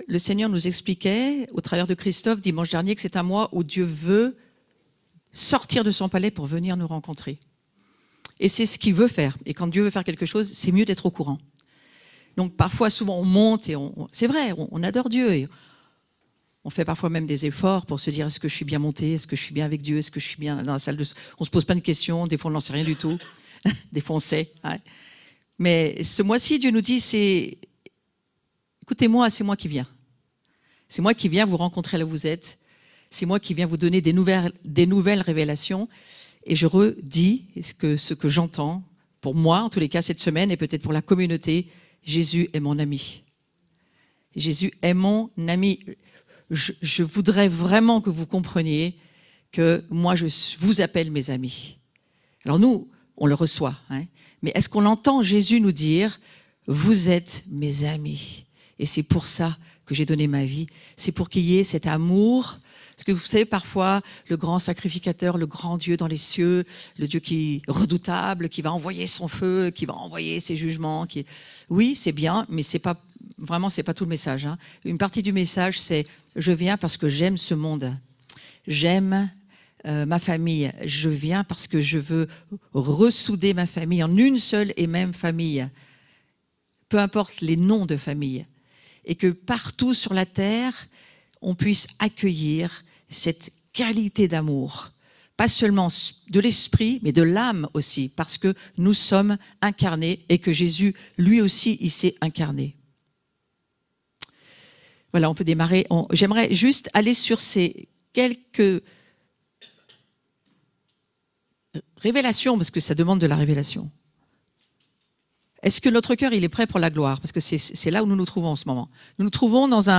le Seigneur nous expliquait, au travers de Christophe, dimanche dernier, que c'est un mois où Dieu veut sortir de son palais pour venir nous rencontrer. Et c'est ce qu'il veut faire. Et quand Dieu veut faire quelque chose, c'est mieux d'être au courant. Donc parfois, souvent, on monte et c'est vrai, on adore Dieu. Et on fait parfois même des efforts pour se dire, est-ce que je suis bien monté? Est-ce que je suis bien avec Dieu? Est-ce que je suis bien dans la salle de... On se pose pas de questions. Des fois, on n'en sait rien du tout. Des fois, on sait. Ouais. Mais ce mois-ci, Dieu nous dit, écoutez-moi, c'est moi qui viens. C'est moi qui viens vous rencontrer là où vous êtes. C'est moi qui viens vous donner des nouvelles révélations. Et je redis ce que j'entends, pour moi, en tous les cas, cette semaine, et peut-être pour la communauté, Jésus est mon ami. Jésus est mon ami. Je voudrais vraiment que vous compreniez que moi, je vous appelle mes amis. Alors nous, on le reçoit. Hein, mais est-ce qu'on entend Jésus nous dire, vous êtes mes amis? Et c'est pour ça que j'ai donné ma vie. C'est pour qu'il y ait cet amour. Parce que vous savez, parfois, le grand sacrificateur, le grand Dieu dans les cieux, le Dieu qui est redoutable, qui va envoyer son feu, qui va envoyer ses jugements. Oui, c'est bien, mais c'est pas tout le message. Hein. Une partie du message, c'est « Je viens parce que j'aime ce monde. J'aime ma famille. Je viens parce que je veux ressouder ma famille en une seule et même famille. Peu importe les noms de famille. Et que partout sur la terre, on puisse accueillir cette qualité d'amour. Pas seulement de l'esprit, mais de l'âme aussi, parce que nous sommes incarnés et que Jésus, lui aussi, il s'est incarné. Voilà, on peut démarrer. J'aimerais juste aller sur ces quelques révélations, parce que ça demande de la révélation. Est-ce que notre cœur, il est prêt pour la gloire? Parce que c'est là où nous nous trouvons en ce moment. Nous nous trouvons dans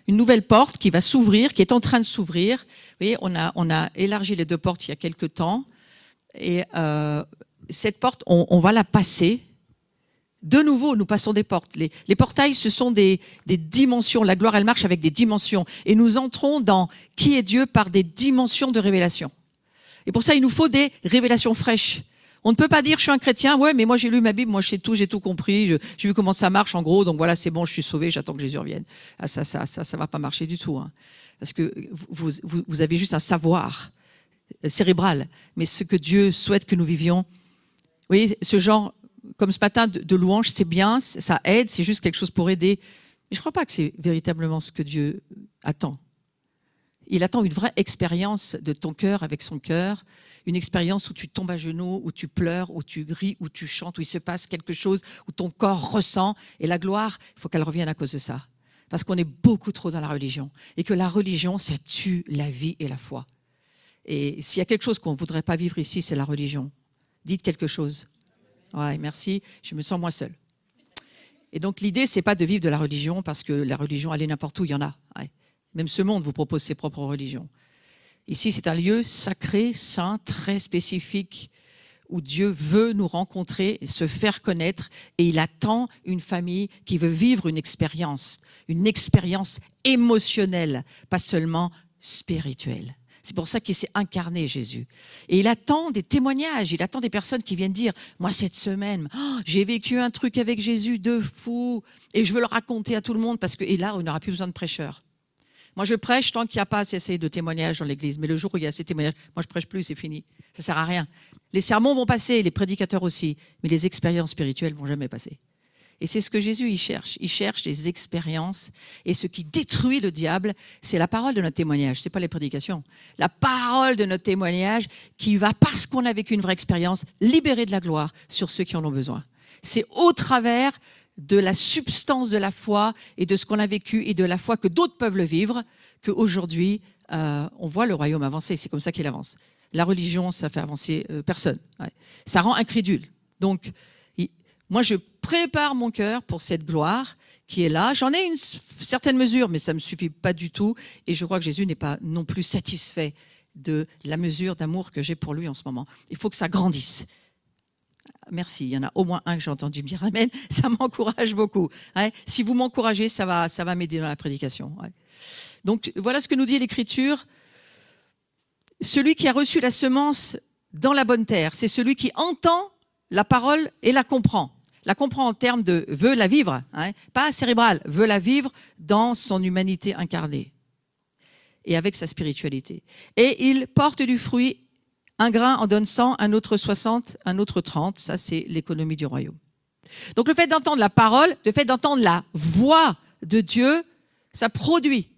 une nouvelle porte qui va s'ouvrir, qui est en train de s'ouvrir. Vous voyez, on a élargi les deux portes il y a quelque temps. Et cette porte, on va la passer. De nouveau, nous passons des portes. Les portails, ce sont des dimensions. La gloire, elle marche avec des dimensions. Et nous entrons dans qui est Dieu par des dimensions de révélation. Et pour ça, il nous faut des révélations fraîches. On ne peut pas dire, je suis un chrétien, ouais, mais moi j'ai lu ma Bible, moi j'ai tout compris, j'ai vu comment ça marche en gros, donc voilà, c'est bon, je suis sauvé, j'attends que Jésus revienne. Ah, ça va pas marcher du tout. Hein. Parce que vous avez juste un savoir cérébral. Mais ce que Dieu souhaite que nous vivions, vous voyez, ce genre, comme ce matin, de louange, c'est bien, ça aide, c'est juste quelque chose pour aider. Mais je ne crois pas que c'est véritablement ce que Dieu attend. Il attend une vraie expérience de ton cœur avec son cœur, une expérience où tu tombes à genoux, où tu pleures, où tu ris, où tu chantes, où il se passe quelque chose, où ton corps ressent. Et la gloire, il faut qu'elle revienne à cause de ça. Parce qu'on est beaucoup trop dans la religion. Et que la religion, ça tue la vie et la foi. Et s'il y a quelque chose qu'on ne voudrait pas vivre ici, c'est la religion. Dites quelque chose. Ouais, merci, je me sens moins seule. Et donc l'idée, c'est pas de vivre de la religion, parce que la religion, elle est n'importe où, il y en a. Ouais. Même ce monde vous propose ses propres religions. Ici, c'est un lieu sacré, saint, très spécifique, où Dieu veut nous rencontrer, se faire connaître, et il attend une famille qui veut vivre une expérience émotionnelle, pas seulement spirituelle. C'est pour ça qu'il s'est incarné, Jésus. Et il attend des témoignages, il attend des personnes qui viennent dire « Moi, cette semaine, j'ai vécu un truc avec Jésus de fou, et je veux le raconter à tout le monde, parce que... » Et là, on n'aura plus besoin de prêcheurs. Moi, je prêche tant qu'il n'y a pas assez de témoignages dans l'église. Mais le jour où il y a ces témoignages, moi, je prêche plus, c'est fini. Ça ne sert à rien. Les sermons vont passer, les prédicateurs aussi. Mais les expériences spirituelles ne vont jamais passer. Et c'est ce que Jésus, il cherche. Il cherche des expériences. Et ce qui détruit le diable, c'est la parole de notre témoignage. Ce n'est pas les prédications. La parole de notre témoignage qui va, parce qu'on a vécu une vraie expérience, libérer de la gloire sur ceux qui en ont besoin. C'est au travers de la substance de la foi et de ce qu'on a vécu et de la foi que d'autres peuvent le vivre, qu'aujourd'hui, on voit le royaume avancer. C'est comme ça qu'il avance. La religion, ça fait avancer personne. Ouais. Ça rend incrédule. Donc, moi, je prépare mon cœur pour cette gloire qui est là. J'en ai une certaine mesure, mais ça ne me suffit pas du tout. Et je crois que Jésus n'est pas non plus satisfait de la mesure d'amour que j'ai pour lui en ce moment. Il faut que ça grandisse. Merci, il y en a au moins un que j'ai entendu me dire amen, ça m'encourage beaucoup. Ouais. Si vous m'encouragez, ça va m'aider dans la prédication. Ouais. Donc voilà ce que nous dit l'Écriture. Celui qui a reçu la semence dans la bonne terre, c'est celui qui entend la parole et la comprend. la comprend en termes de veut la vivre, hein, pas cérébrale, veut la vivre dans son humanité incarnée et avec sa spiritualité. Et il porte du fruit, un grain en donne 100, un autre 60, un autre 30. Ça, c'est l'économie du royaume. Donc le fait d'entendre la parole, le fait d'entendre la voix de Dieu, ça produit.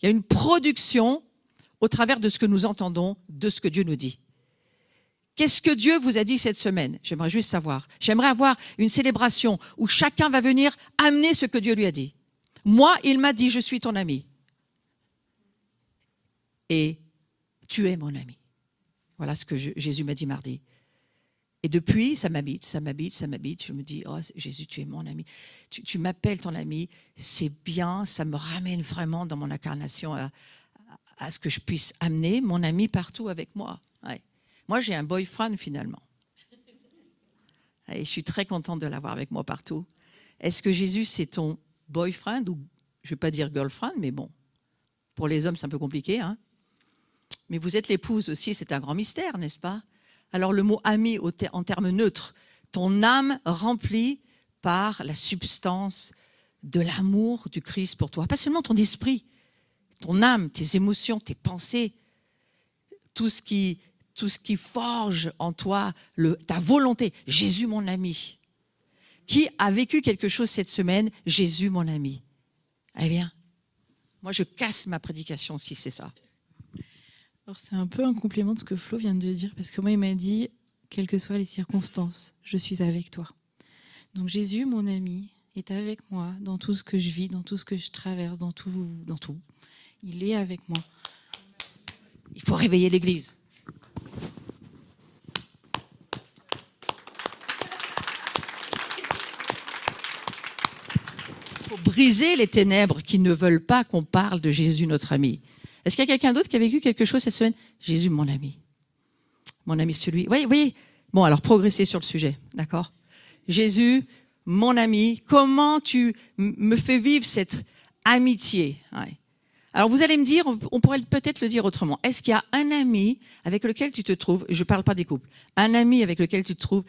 Il y a une production au travers de ce que nous entendons, de ce que Dieu nous dit. Qu'est-ce que Dieu vous a dit cette semaine? J'aimerais juste savoir. J'aimerais avoir une célébration où chacun va venir amener ce que Dieu lui a dit. Moi, il m'a dit, je suis ton ami. Et tu es mon ami. Voilà ce que Jésus m'a dit mardi. Et depuis, ça m'habite, ça m'habite, ça m'habite. Je me dis, oh Jésus, tu es mon ami. Tu m'appelles ton ami. C'est bien, ça me ramène vraiment dans mon incarnation à ce que je puisse amener mon ami partout avec moi. Ouais. Moi, j'ai un boyfriend finalement. Et je suis très contente de l'avoir avec moi partout. Est-ce que Jésus, c'est ton boyfriend ou, je ne vais pas dire girlfriend, mais bon, pour les hommes, c'est un peu compliqué, hein. Mais vous êtes l'épouse aussi, c'est un grand mystère, n'est-ce pas? Alors le mot ami en termes neutres, ton âme remplie par la substance de l'amour du Christ pour toi. Pas seulement ton esprit, ton âme, tes émotions, tes pensées, tout ce qui forge en toi ta volonté. Jésus mon ami. Qui a vécu quelque chose cette semaine? Jésus mon ami. Eh bien, moi je casse ma prédication si c'est ça. Alors c'est un peu un complément de ce que Flo vient de dire, parce que moi il m'a dit, quelles que soient les circonstances, je suis avec toi. Donc Jésus, mon ami, est avec moi dans tout ce que je vis, dans tout ce que je traverse, dans tout. Il est avec moi. Il faut réveiller l'Église. Il faut briser les ténèbres qui ne veulent pas qu'on parle de Jésus, notre ami. Est-ce qu'il y a quelqu'un d'autre qui a vécu quelque chose cette semaine? Jésus, mon ami. Mon ami, celui. Oui, oui. Bon, alors progressez sur le sujet, d'accord? Jésus, mon ami, comment tu me fais vivre cette amitié? Ouais. Alors vous allez me dire, on pourrait peut-être le dire autrement. Est-ce qu'il y a un ami avec lequel tu te trouves, je ne parle pas des couples, un ami avec lequel tu te trouves,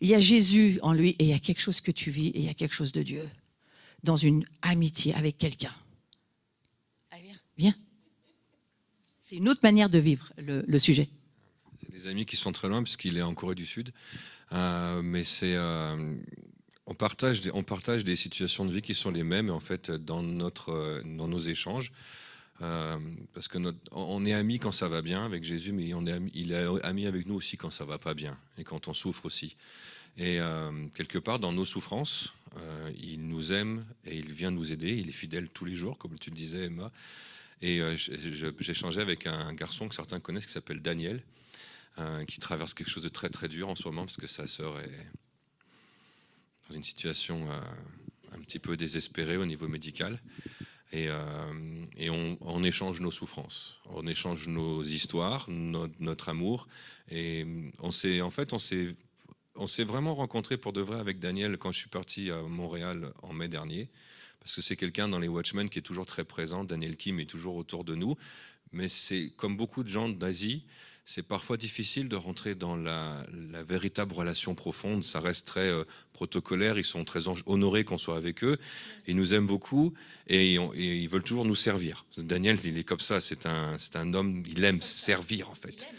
il y a Jésus en lui et il y a quelque chose que tu vis et il y a quelque chose de Dieu dans une amitié avec quelqu'un? Allez, viens. Viens. C'est une autre manière de vivre le sujet. Il y a des amis qui sont très loin puisqu'il est en Corée du Sud, mais on partage des situations de vie qui sont les mêmes en fait dans nos échanges, parce que on est amis quand ça va bien avec Jésus, mais il est ami avec nous aussi quand ça va pas bien et quand on souffre aussi. Et quelque part dans nos souffrances, il nous aime et il vient nous aider. Il est fidèle tous les jours, comme tu le disais, Emma. Et j'ai échangé avec un garçon que certains connaissent qui s'appelle Daniel, qui traverse quelque chose de très très dur en ce moment parce que sa sœur est dans une situation un petit peu désespérée au niveau médical. Et on échange nos souffrances, on échange nos histoires, notre amour. Et on s'est vraiment rencontrés pour de vrai avec Daniel quand je suis parti à Montréal en mai dernier. Parce que c'est quelqu'un dans les Watchmen qui est toujours très présent. Daniel Kim est toujours autour de nous. Mais c'est comme beaucoup de gens d'Asie, c'est parfois difficile de rentrer dans la véritable relation profonde. Ça reste très protocolaire. Ils sont très honorés qu'on soit avec eux. Ils nous aiment beaucoup et ils veulent toujours nous servir. Daniel, il est comme ça. C'est un homme, il aime servir en fait.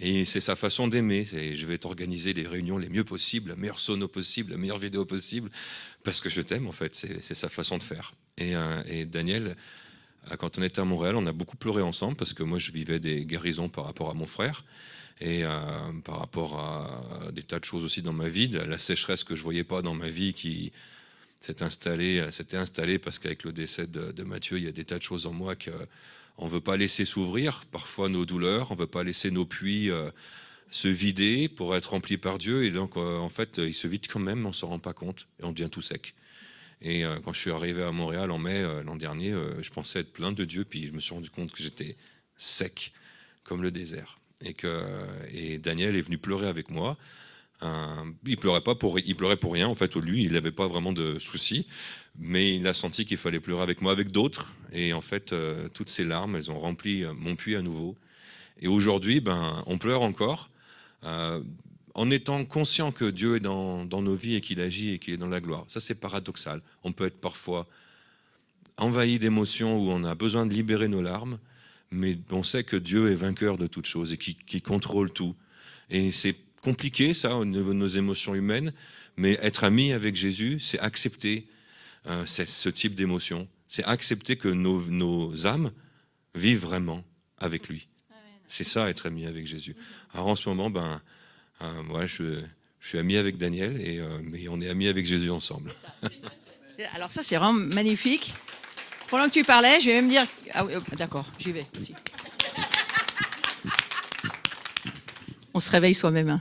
Et c'est sa façon d'aimer. Je vais t'organiser les réunions les mieux possibles, la meilleure sono possible, la meilleure vidéo possible, parce que je t'aime en fait. C'est sa façon de faire. Et Daniel, quand on était à Montréal, on a beaucoup pleuré ensemble parce que moi je vivais des guérisons par rapport à mon frère et par rapport à des tas de choses aussi dans ma vie, la sécheresse que je voyais pas dans ma vie qui s'était installée parce qu'avec le décès de Mathieu, il y a des tas de choses en moi que on ne veut pas laisser s'ouvrir, parfois nos douleurs, on ne veut pas laisser nos puits se vider pour être remplis par Dieu. Et donc, en fait, ils se vident quand même, on ne s'en rend pas compte et on devient tout sec. Et quand je suis arrivé à Montréal en mai l'an dernier, je pensais être plein de Dieu, puis je me suis rendu compte que j'étais sec, comme le désert. Et Daniel est venu pleurer avec moi. Il pleurait pour rien. En fait, lui, il n'avait pas vraiment de soucis. Mais il a senti qu'il fallait pleurer avec moi, avec d'autres. Et en fait, toutes ces larmes, elles ont rempli mon puits à nouveau. Et aujourd'hui, on pleure encore. en étant conscient que Dieu est dans nos vies et qu'il agit et qu'il est dans la gloire. Ça, c'est paradoxal. On peut être parfois envahi d'émotions où on a besoin de libérer nos larmes, mais on sait que Dieu est vainqueur de toutes choses et qui contrôle tout. Et c'est compliqué, ça, au niveau de nos émotions humaines, mais être ami avec Jésus, c'est accepter ce type d'émotion. C'est accepter que nos âmes vivent vraiment avec lui. C'est ça, être ami avec Jésus. Alors en ce moment, moi, je suis ami avec Daniel, mais on est amis avec Jésus ensemble. Alors ça, c'est vraiment magnifique. Pendant que tu parlais, je vais même dire... Ah oui, d'accord, j'y vais aussi. On se réveille soi-même.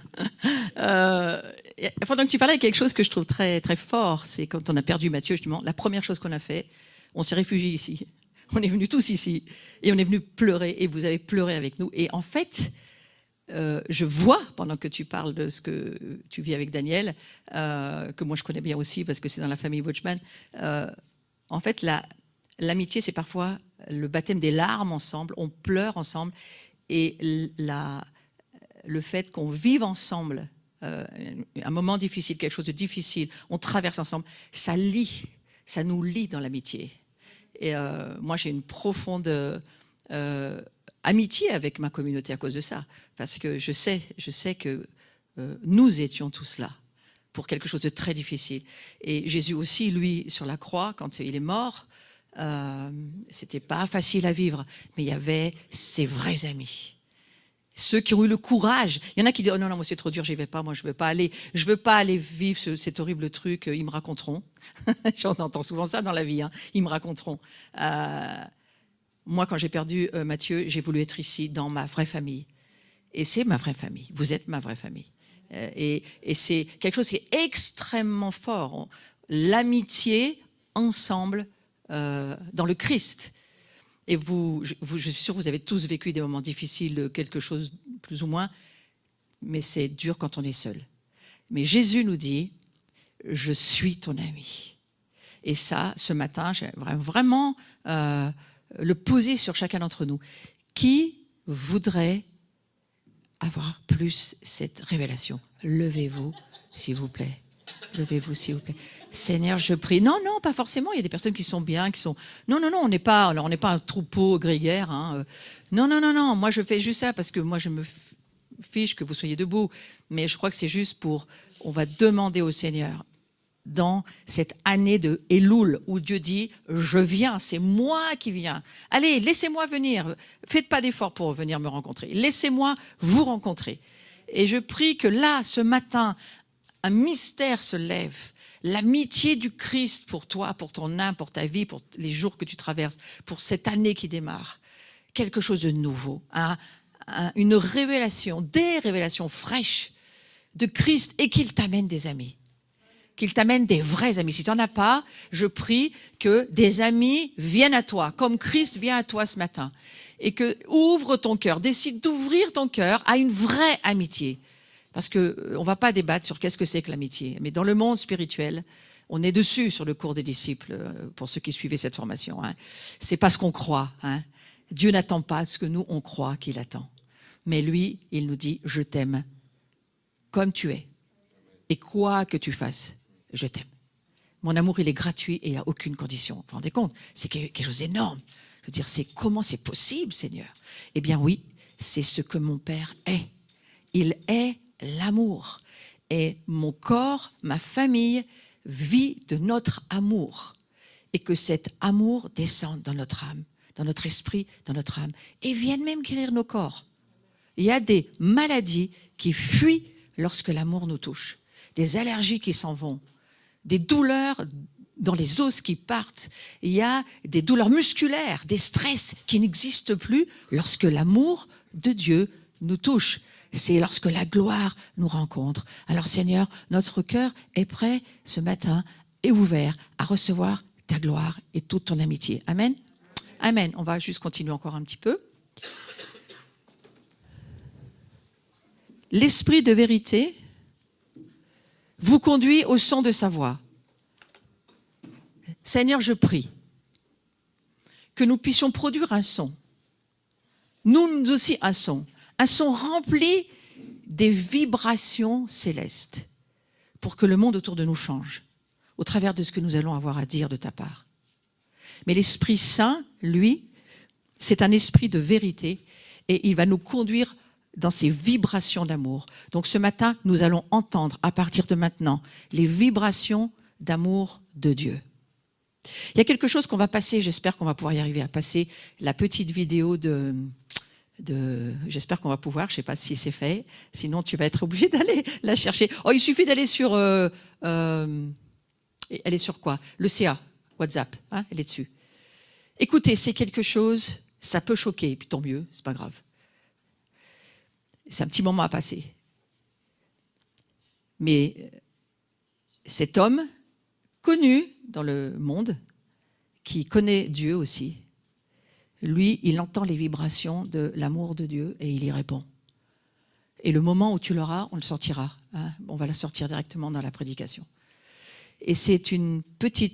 Pendant que tu parlais, il y a quelque chose que je trouve très, très fort. C'est quand on a perdu Mathieu, justement, la première chose qu'on a fait, on s'est réfugié ici. On est venus tous ici. Et on est venus pleurer. Et vous avez pleuré avec nous. Et en fait, je vois, pendant que tu parles de ce que tu vis avec Daniel, que moi je connais bien aussi, parce que c'est dans la famille Watchman, en fait, l'amitié, c'est parfois le baptême des larmes ensemble. On pleure ensemble. Et le fait qu'on vive ensemble un moment difficile, quelque chose de difficile, on traverse ensemble, ça nous lie dans l'amitié. Et moi, j'ai une profonde amitié avec ma communauté à cause de ça, parce que je sais que nous étions tous là pour quelque chose de très difficile. Et Jésus aussi, lui, sur la croix, quand il est mort, c'était pas facile à vivre, mais il y avait ses vrais amis. Ceux qui ont eu le courage. Il y en a qui disent « Oh non, non, moi c'est trop dur, j'y vais pas, moi je veux pas aller vivre cet horrible truc, ils me raconteront. » J'en entends souvent ça dans la vie, hein. Ils me raconteront. Moi, quand j'ai perdu Mathieu, j'ai voulu être ici, dans ma vraie famille. Et c'est ma vraie famille. Vous êtes ma vraie famille. Et c'est quelque chose qui est extrêmement fort. L'amitié ensemble dans le Christ. Et je suis sûre que vous avez tous vécu des moments difficiles, quelque chose plus ou moins, mais c'est dur quand on est seul. Mais Jésus nous dit, je suis ton ami. Et ça, ce matin, j'aimerais vraiment le poser sur chacun d'entre nous. Qui voudrait avoir plus cette révélation? Levez-vous, s'il vous plaît. Levez-vous, s'il vous plaît. Seigneur, je prie. Non, non, pas forcément. Il y a des personnes qui sont bien, qui sont... Non, non, non, on n'est pas un troupeau grégaire. Hein. Non, non, non, non. Moi, je fais juste ça parce que moi, je me fiche que vous soyez debout. Mais je crois que c'est juste on va demander au Seigneur, dans cette année de Elul, où Dieu dit, je viens, c'est moi qui viens. Allez, laissez-moi venir. Faites pas d'effort pour venir me rencontrer. Laissez-moi vous rencontrer. Et je prie que là, ce matin, un mystère se lève. L'amitié du Christ pour toi, pour ton âme, pour ta vie, pour les jours que tu traverses, pour cette année qui démarre. Quelque chose de nouveau, une révélation, des révélations fraîches de Christ et qu'il t'amène des amis. Qu'il t'amène des vrais amis. Si tu n'en as pas, je prie que des amis viennent à toi, comme Christ vient à toi ce matin. Et que ouvre ton cœur, décide d'ouvrir ton cœur à une vraie amitié. Parce qu'on ne va pas débattre sur qu'est-ce que c'est que l'amitié. Mais dans le monde spirituel, on est dessus sur le cours des disciples, pour ceux qui suivaient cette formation. Hein. Ce n'est pas ce qu'on croit. Hein. Dieu n'attend pas ce que nous, on croit qu'il attend. Mais lui, il nous dit, je t'aime comme tu es. Et quoi que tu fasses, je t'aime. Mon amour, il est gratuit et il n'y a aucune condition. Vous vous rendez compte? C'est quelque chose d'énorme. Je veux dire, comment c'est possible, Seigneur? Eh bien oui, c'est ce que mon Père est. Il est l'amour. Et mon corps, ma famille, vit de notre amour. Et que cet amour descende dans notre âme, dans notre esprit, dans notre âme. Et vienne même guérir nos corps. Il y a des maladies qui fuient lorsque l'amour nous touche. Des allergies qui s'en vont. Des douleurs dans les os qui partent. Il y a des douleurs musculaires, des stress qui n'existent plus lorsque l'amour de Dieu nous touche. C'est lorsque la gloire nous rencontre. Alors Seigneur, notre cœur est prêt ce matin et ouvert à recevoir ta gloire et toute ton amitié. Amen. Amen. On va juste continuer encore un petit peu. L'esprit de vérité vous conduit au son de sa voix. Seigneur, je prie que nous puissions produire un son. Nous aussi un son rempli des vibrations célestes pour que le monde autour de nous change, au travers de ce que nous allons avoir à dire de ta part. Mais l'Esprit Saint, lui, c'est un esprit de vérité et il va nous conduire dans ces vibrations d'amour. Donc ce matin, nous allons entendre à partir de maintenant les vibrations d'amour de Dieu. Il y a quelque chose qu'on va passer, j'espère qu'on va pouvoir y arriver à passer, la petite vidéo j'espère qu'on va pouvoir, je ne sais pas si c'est fait, sinon tu vas être obligé d'aller la chercher. Oh, il suffit d'aller sur... elle est sur quoi? Le CA, WhatsApp, hein, elle est dessus. Écoutez, c'est quelque chose, ça peut choquer, puis tant mieux, c'est pas grave. C'est un petit moment à passer. Mais cet homme, connu dans le monde, qui connaît Dieu aussi, lui, il entend les vibrations de l'amour de Dieu et il y répond. Et le moment où tu l'auras, on le sortira. Hein, on va la sortir directement dans la prédication. Et c'est un petit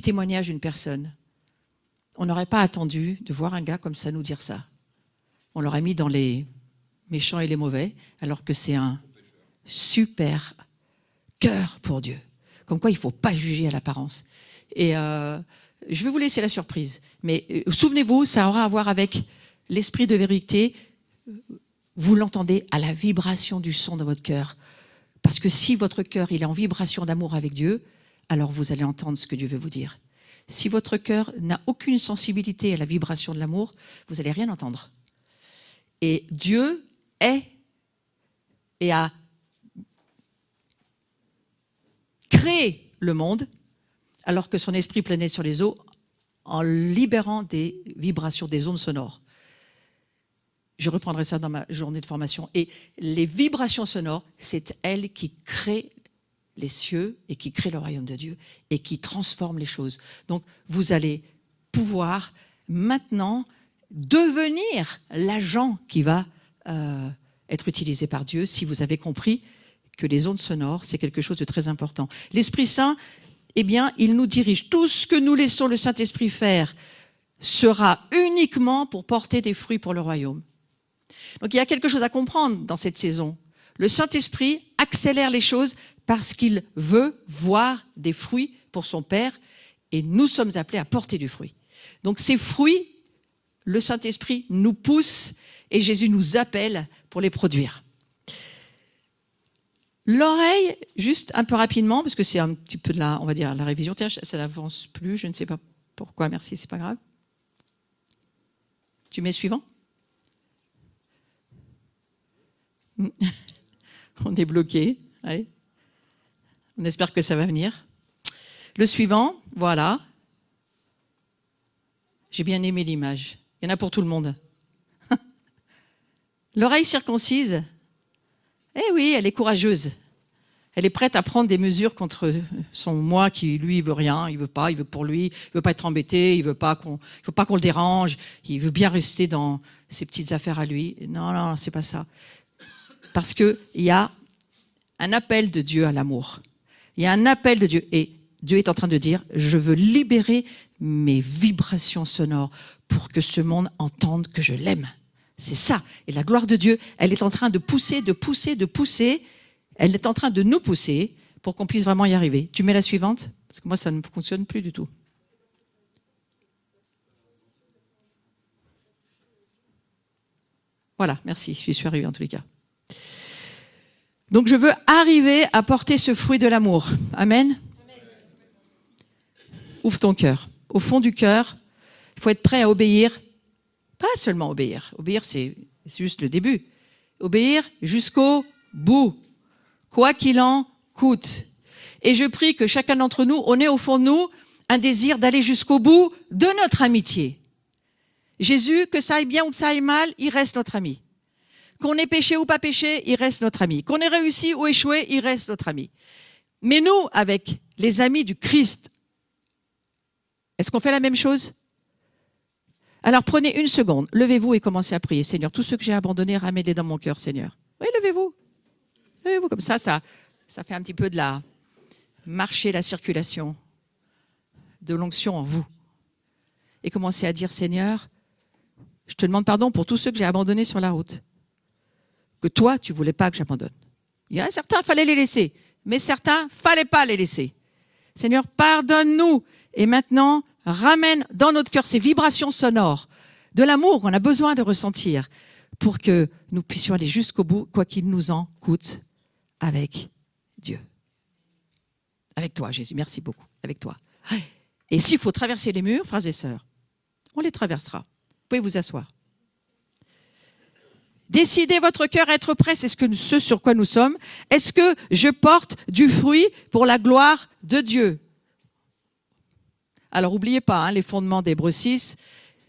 témoignage d'une personne. On n'aurait pas attendu de voir un gars comme ça nous dire ça. On l'aurait mis dans les méchants et les mauvais, alors que c'est un super cœur pour Dieu. Comme quoi, il ne faut pas juger à l'apparence. Et je vais vous laisser la surprise. Mais souvenez-vous, ça aura à voir avec l'esprit de vérité. Vous l'entendez à la vibration du son de votre cœur. Parce que si votre cœur il est en vibration d'amour avec Dieu, alors vous allez entendre ce que Dieu veut vous dire. Si votre cœur n'a aucune sensibilité à la vibration de l'amour, vous n'allez rien entendre. Et Dieu est et a créé le monde alors que son esprit planait sur les eaux en libérant des vibrations, des ondes sonores. Je reprendrai ça dans ma journée de formation. Et les vibrations sonores, c'est elle qui crée les cieux et qui crée le royaume de Dieu et qui transforme les choses. Donc, vous allez pouvoir maintenant devenir l'agent qui va être utilisé par Dieu si vous avez compris que les ondes sonores, c'est quelque chose de très important. L'Esprit Saint, eh bien, il nous dirige. Tout ce que nous laissons le Saint-Esprit faire sera uniquement pour porter des fruits pour le royaume. Donc, il y a quelque chose à comprendre dans cette saison. Le Saint-Esprit accélère les choses parce qu'il veut voir des fruits pour son Père et nous sommes appelés à porter du fruit. Donc, ces fruits, le Saint-Esprit nous pousse et Jésus nous appelle pour les produire. L'oreille, juste un peu rapidement, parce que c'est un petit peu de la, on va dire, la révision. Tiens, ça n'avance plus, je ne sais pas pourquoi, merci, c'est pas grave. Tu mets suivant? On est bloqué. Allez. On espère que ça va venir. Le suivant, voilà. J'ai bien aimé l'image. Il y en a pour tout le monde. L'oreille circoncise, eh oui, elle est courageuse. Elle est prête à prendre des mesures contre son moi qui, lui, veut rien, il veut que pour lui, il veut pas être embêté, il veut pas qu'on le dérange, il veut bien rester dans ses petites affaires à lui. Non, non, c'est pas ça. Parce qu'il y a un appel de Dieu à l'amour. Il y a un appel de Dieu. Et Dieu est en train de dire, je veux libérer mes vibrations sonores pour que ce monde entende que je l'aime. C'est ça. Et la gloire de Dieu, elle est en train de pousser, de pousser, de pousser. Elle est en train de nous pousser pour qu'on puisse vraiment y arriver. Tu mets la suivante? Parce que moi, ça ne fonctionne plus du tout. Voilà, merci. J'y suis arrivée en tous les cas. Donc, je veux arriver à porter ce fruit de l'amour. Amen. Ouvre ton cœur. Au fond du cœur, il faut être prêt à obéir. Pas seulement obéir. Obéir, c'est juste le début. Obéir jusqu'au bout. Quoi qu'il en coûte. Et je prie que chacun d'entre nous, on ait au fond de nous un désir d'aller jusqu'au bout de notre amitié. Jésus, que ça aille bien ou que ça aille mal, il reste notre ami. Qu'on ait péché ou pas péché, il reste notre ami. Qu'on ait réussi ou échoué, il reste notre ami. Mais nous, avec les amis du Christ, est-ce qu'on fait la même chose? Alors prenez une seconde, levez-vous et commencez à prier. Seigneur, tous ceux que j'ai abandonnés, ramène-les dans mon cœur, Seigneur. Oui, levez-vous. Levez-vous comme ça fait un petit peu de la marcher la circulation de l'onction en vous. Et commencez à dire, Seigneur, je te demande pardon pour tous ceux que j'ai abandonnés sur la route. que toi, tu ne voulais pas que j'abandonne. Il y a certains, il fallait les laisser, mais certains, il ne fallait pas les laisser. Seigneur, pardonne-nous et maintenant, ramène dans notre cœur ces vibrations sonores de l'amour qu'on a besoin de ressentir pour que nous puissions aller jusqu'au bout, quoi qu'il nous en coûte, avec Dieu. Avec toi, Jésus, merci beaucoup, avec toi. Et s'il faut traverser les murs, frères et sœurs, on les traversera. Vous pouvez vous asseoir. Décidez votre cœur à être prêt, c'est ce sur quoi nous sommes. Est-ce que je porte du fruit pour la gloire de Dieu? Alors, n'oubliez pas, les fondements d'Hébreux 6,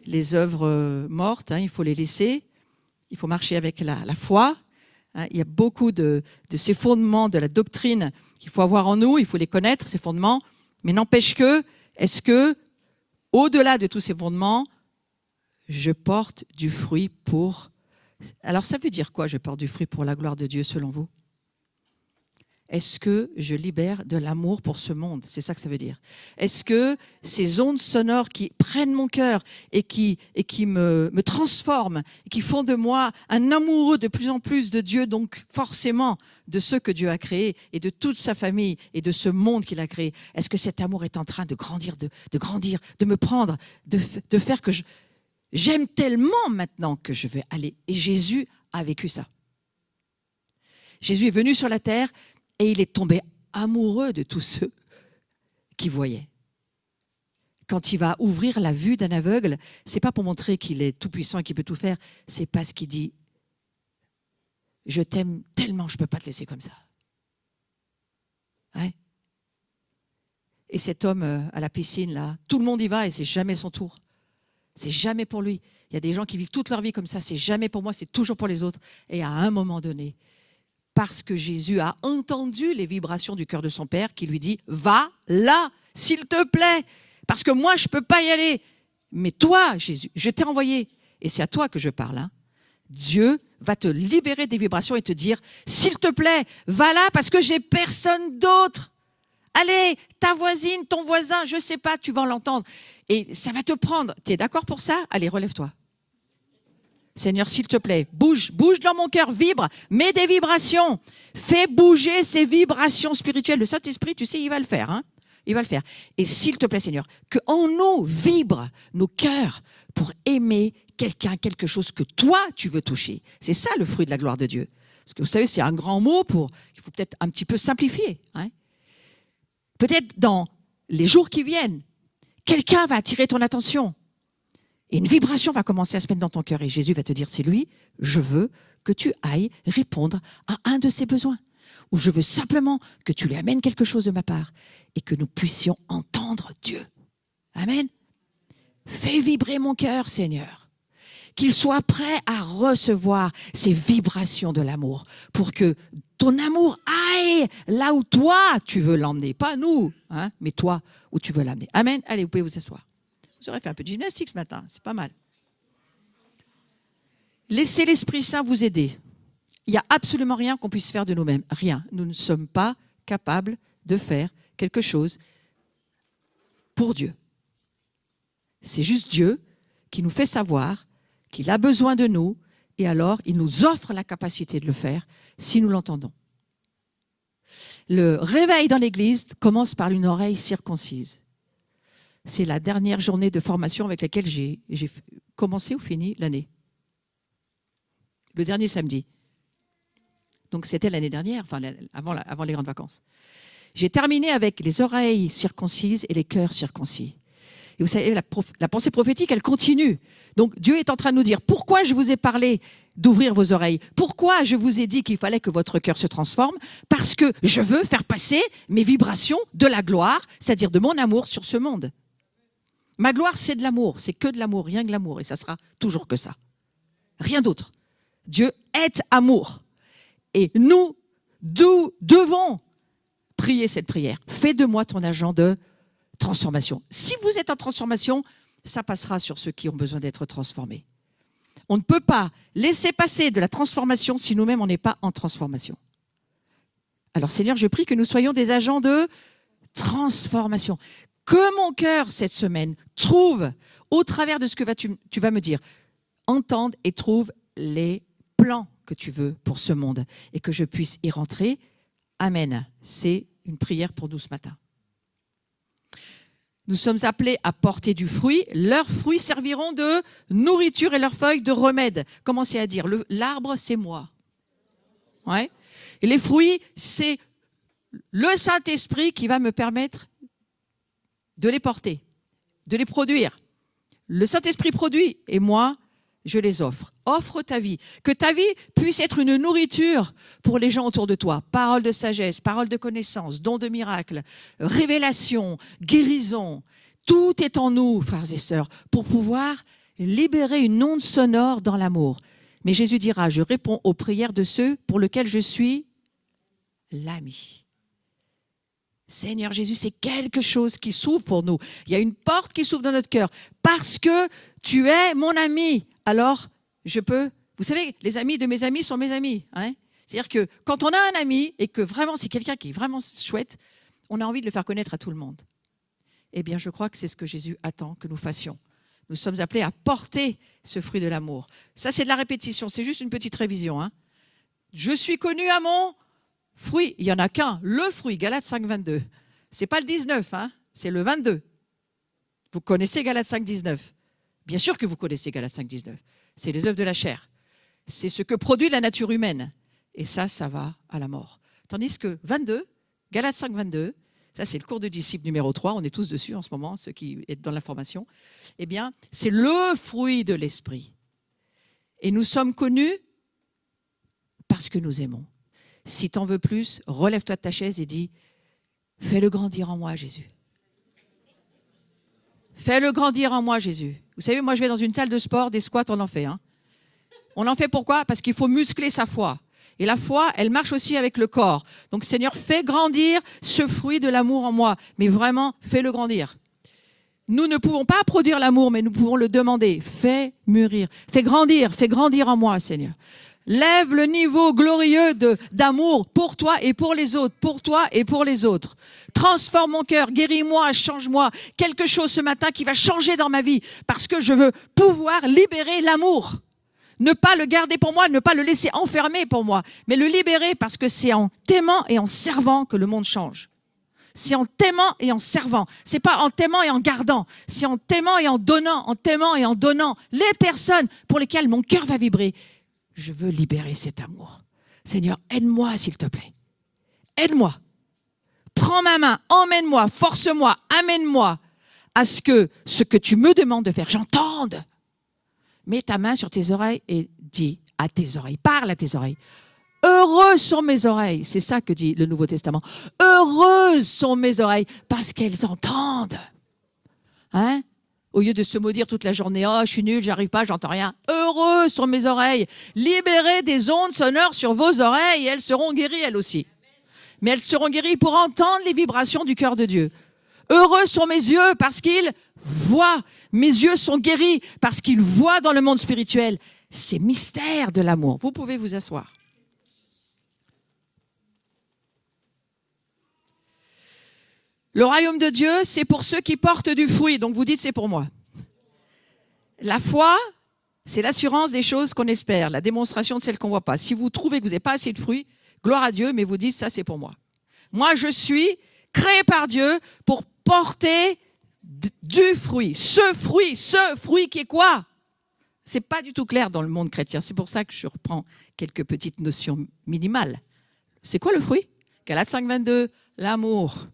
les œuvres mortes, il faut les laisser. Il faut marcher avec la foi. Il y a beaucoup de ces fondements de la doctrine qu'il faut avoir en nous. Il faut les connaître, ces fondements. Mais n'empêche que, est-ce que, au-delà de tous ces fondements, je porte du fruit pour... Alors, ça veut dire quoi, je porte du fruit pour la gloire de Dieu, selon vous? Est-ce que je libère de l'amour pour ce monde? C'est ça que ça veut dire. Est-ce que ces ondes sonores qui prennent mon cœur et qui me transforment, et qui font de moi un amoureux de plus en plus de Dieu, donc forcément de ceux que Dieu a créés et de toute sa famille et de ce monde qu'il a créé, est-ce que cet amour est en train de grandir, de me prendre, de faire que j'aime tellement maintenant que je vais aller? Et Jésus a vécu ça. Jésus est venu sur la terre et il est tombé amoureux de tous ceux qui voyaient. Quand il va ouvrir la vue d'un aveugle, c'est pas pour montrer qu'il est tout puissant et qu'il peut tout faire, c'est parce qu'il dit « Je t'aime tellement, je ne peux pas te laisser comme ça. » Ouais. Et cet homme à la piscine, là, tout le monde y va et c'est jamais son tour. C'est jamais pour lui. Il y a des gens qui vivent toute leur vie comme ça, c'est jamais pour moi, c'est toujours pour les autres. Et à un moment donné, parce que Jésus a entendu les vibrations du cœur de son Père qui lui dit « Va là, s'il te plaît, parce que moi, je ne peux pas y aller. Mais toi, Jésus, je t'ai envoyé. Et c'est à toi que je parle. Dieu va te libérer des vibrations et te dire « S'il te plaît, va là parce que j'ai personne d'autre. Allez, ta voisine, ton voisin, je ne sais pas, tu vas l'entendre. Et ça va te prendre. Tu es d'accord pour ça? Allez, relève-toi. Seigneur, s'il te plaît, bouge dans mon cœur, vibre, mets des vibrations. Fais bouger ces vibrations spirituelles. Le Saint-Esprit, tu sais, il va le faire. Il va le faire. Et s'il te plaît, Seigneur, qu'en nous vibrent nos cœurs pour aimer quelqu'un, quelque chose que toi, tu veux toucher. C'est ça le fruit de la gloire de Dieu. Parce que vous savez, c'est un grand mot qu'il faut peut-être un petit peu simplifier. Peut-être dans les jours qui viennent, quelqu'un va attirer ton attention. Et une vibration va commencer à se mettre dans ton cœur. Et Jésus va te dire, c'est lui, je veux que tu ailles répondre à un de ses besoins. Ou je veux simplement que tu lui amènes quelque chose de ma part. Et que nous puissions entendre Dieu. Amen. Fais vibrer mon cœur, Seigneur. Qu'il soit prêt à recevoir ces vibrations de l'amour. Pour que ton amour aille là où toi, tu veux l'emmener. Pas nous, mais toi, où tu veux l'amener. Amen. Allez, vous pouvez vous asseoir. Vous aurez fait un peu de gymnastique ce matin, c'est pas mal. Laissez l'Esprit Saint vous aider. Il n'y a absolument rien qu'on puisse faire de nous-mêmes. Rien. Nous ne sommes pas capables de faire quelque chose pour Dieu. C'est juste Dieu qui nous fait savoir qu'il a besoin de nous et alors il nous offre la capacité de le faire si nous l'entendons. Le réveil dans l'Église commence par une oreille circoncise. C'est la dernière journée de formation avec laquelle j'ai commencé ou fini l'année. Le dernier samedi. Donc c'était l'année dernière, avant les grandes vacances. J'ai terminé avec les oreilles circoncises et les cœurs circoncis. Et vous savez, la pensée prophétique, elle continue. Donc Dieu est en train de nous dire, pourquoi je vous ai parlé d'ouvrir vos oreilles? Pourquoi je vous ai dit qu'il fallait que votre cœur se transforme? Parce que je veux faire passer mes vibrations de la gloire, c'est-à-dire de mon amour sur ce monde. Ma gloire, c'est de l'amour. C'est que de l'amour, rien que l'amour. Et ça sera toujours que ça. Rien d'autre. Dieu est amour. Et nous devons prier cette prière. Fais de moi ton agent de transformation. Si vous êtes en transformation, ça passera sur ceux qui ont besoin d'être transformés. On ne peut pas laisser passer de la transformation si nous-mêmes on n'est pas en transformation. Alors Seigneur, je prie que nous soyons des agents de transformation. Que mon cœur, cette semaine, trouve, au travers de ce que tu vas me dire, entende et trouve les plan que tu veux pour ce monde et que je puisse y rentrer. Amen. C'est une prière pour nous ce matin. Nous sommes appelés à porter du fruit. Leurs fruits serviront de nourriture et leurs feuilles de remède. Commencez à dire, l'arbre, c'est moi. Ouais. Et les fruits, c'est le Saint-Esprit qui va me permettre de les porter, de les produire. Le Saint-Esprit produit et moi, je les offre. Offre ta vie. Que ta vie puisse être une nourriture pour les gens autour de toi. Parole de sagesse, parole de connaissance, don de miracle, révélation, guérison. Tout est en nous, frères et sœurs, pour pouvoir libérer une onde sonore dans l'amour. Mais Jésus dira, je réponds aux prières de ceux pour lesquels je suis l'ami. Seigneur Jésus, c'est quelque chose qui s'ouvre pour nous. Il y a une porte qui s'ouvre dans notre cœur. Parce que tu es mon ami, alors je peux... Vous savez, les amis de mes amis sont mes amis. Hein? C'est-à-dire que quand on a un ami et que vraiment c'est quelqu'un qui est vraiment chouette, on a envie de le faire connaître à tout le monde. Eh bien, je crois que c'est ce que Jésus attend que nous fassions. Nous sommes appelés à porter ce fruit de l'amour. Ça, c'est de la répétition. C'est juste une petite révision. Hein? Je suis connu à mon... fruit, il n'y en a qu'un, le fruit, Galates 5, 22. Ce n'est pas le 19, hein, c'est le 22. Vous connaissez Galates 5, 19. Bien sûr que vous connaissez Galates 5, 19. C'est les œuvres de la chair. C'est ce que produit la nature humaine. Et ça va à la mort. Tandis que 22, Galates 5, 22, ça c'est le cours de disciple numéro 3, on est tous dessus en ce moment, ceux qui sont dans la formation. Eh bien, c'est le fruit de l'esprit. Et nous sommes connus parce que nous aimons. Si tu en veux plus, relève-toi de ta chaise et dis « Fais-le grandir en moi, Jésus. Fais-le grandir en moi, Jésus. » Vous savez, moi, je vais dans une salle de sport, des squats, on en fait. Hein. On en fait pourquoi? Parce qu'il faut muscler sa foi. Et la foi, elle marche aussi avec le corps. Donc, Seigneur, fais grandir ce fruit de l'amour en moi. Mais vraiment, fais-le grandir. Nous ne pouvons pas produire l'amour, mais nous pouvons le demander. Fais mûrir. Fais grandir en moi, Seigneur. Lève le niveau glorieux d'amour pour toi et pour les autres, pour toi et pour les autres. Transforme mon cœur, guéris-moi, change-moi. Quelque chose ce matin qui va changer dans ma vie parce que je veux pouvoir libérer l'amour. Ne pas le garder pour moi, ne pas le laisser enfermer pour moi, mais le libérer parce que c'est en t'aimant et en servant que le monde change. C'est en t'aimant et en servant. C'est pas en t'aimant et en gardant. C'est en t'aimant et en donnant les personnes pour lesquelles mon cœur va vibrer. Je veux libérer cet amour. Seigneur, aide-moi s'il te plaît. Aide-moi. Prends ma main, emmène-moi, force-moi, amène-moi à ce que tu me demandes de faire, j'entende. Mets ta main sur tes oreilles et dis à tes oreilles, parle à tes oreilles. Heureuses sont mes oreilles, c'est ça que dit le Nouveau Testament. Heureuses sont mes oreilles parce qu'elles entendent. Hein? Au lieu de se maudire toute la journée, oh, je suis nul, j'arrive pas, j'entends rien. Heureux sont mes oreilles. Libérez des ondes sonores sur vos oreilles et elles seront guéries elles aussi. Mais elles seront guéries pour entendre les vibrations du cœur de Dieu. Heureux sont mes yeux parce qu'ils voient. Mes yeux sont guéris parce qu'ils voient dans le monde spirituel. C'est mystère de l'amour. Vous pouvez vous asseoir. Le royaume de Dieu, c'est pour ceux qui portent du fruit. Donc vous dites, c'est pour moi. La foi, c'est l'assurance des choses qu'on espère, la démonstration de celles qu'on ne voit pas. Si vous trouvez que vous n'avez pas assez de fruits, gloire à Dieu, mais vous dites, ça c'est pour moi. Moi, je suis créé par Dieu pour porter du fruit. Ce fruit qui est quoi? C'est pas du tout clair dans le monde chrétien. C'est pour ça que je reprends quelques petites notions minimales. C'est quoi le fruit? Galates 5, 22, l'amour.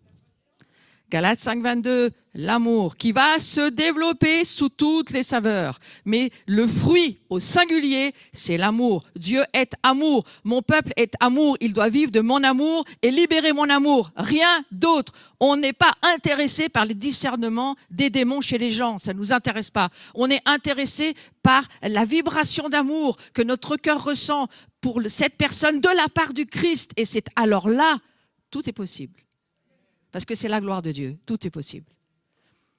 Galates 5, 22, l'amour qui va se développer sous toutes les saveurs. Mais le fruit au singulier, c'est l'amour. Dieu est amour. Mon peuple est amour. Il doit vivre de mon amour et libérer mon amour. Rien d'autre. On n'est pas intéressé par les discernements des démons chez les gens. Ça ne nous intéresse pas. On est intéressé par la vibration d'amour que notre cœur ressent pour cette personne de la part du Christ. Et c'est alors là, tout est possible. Parce que c'est la gloire de Dieu. Tout est possible.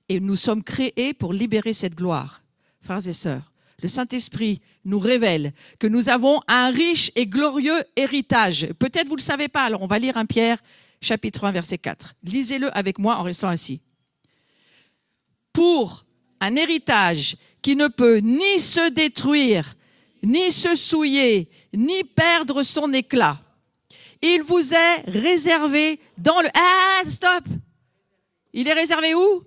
Et nous sommes créés pour libérer cette gloire. Frères et sœurs, le Saint-Esprit nous révèle que nous avons un riche et glorieux héritage. Peut-être vous ne le savez pas, alors on va lire 1 Pierre, chapitre 1, verset 4. Lisez-le avec moi en restant assis. Pour un héritage qui ne peut ni se détruire, ni se souiller, ni perdre son éclat. Il vous est réservé dans le... Ah, stop! Il est réservé où?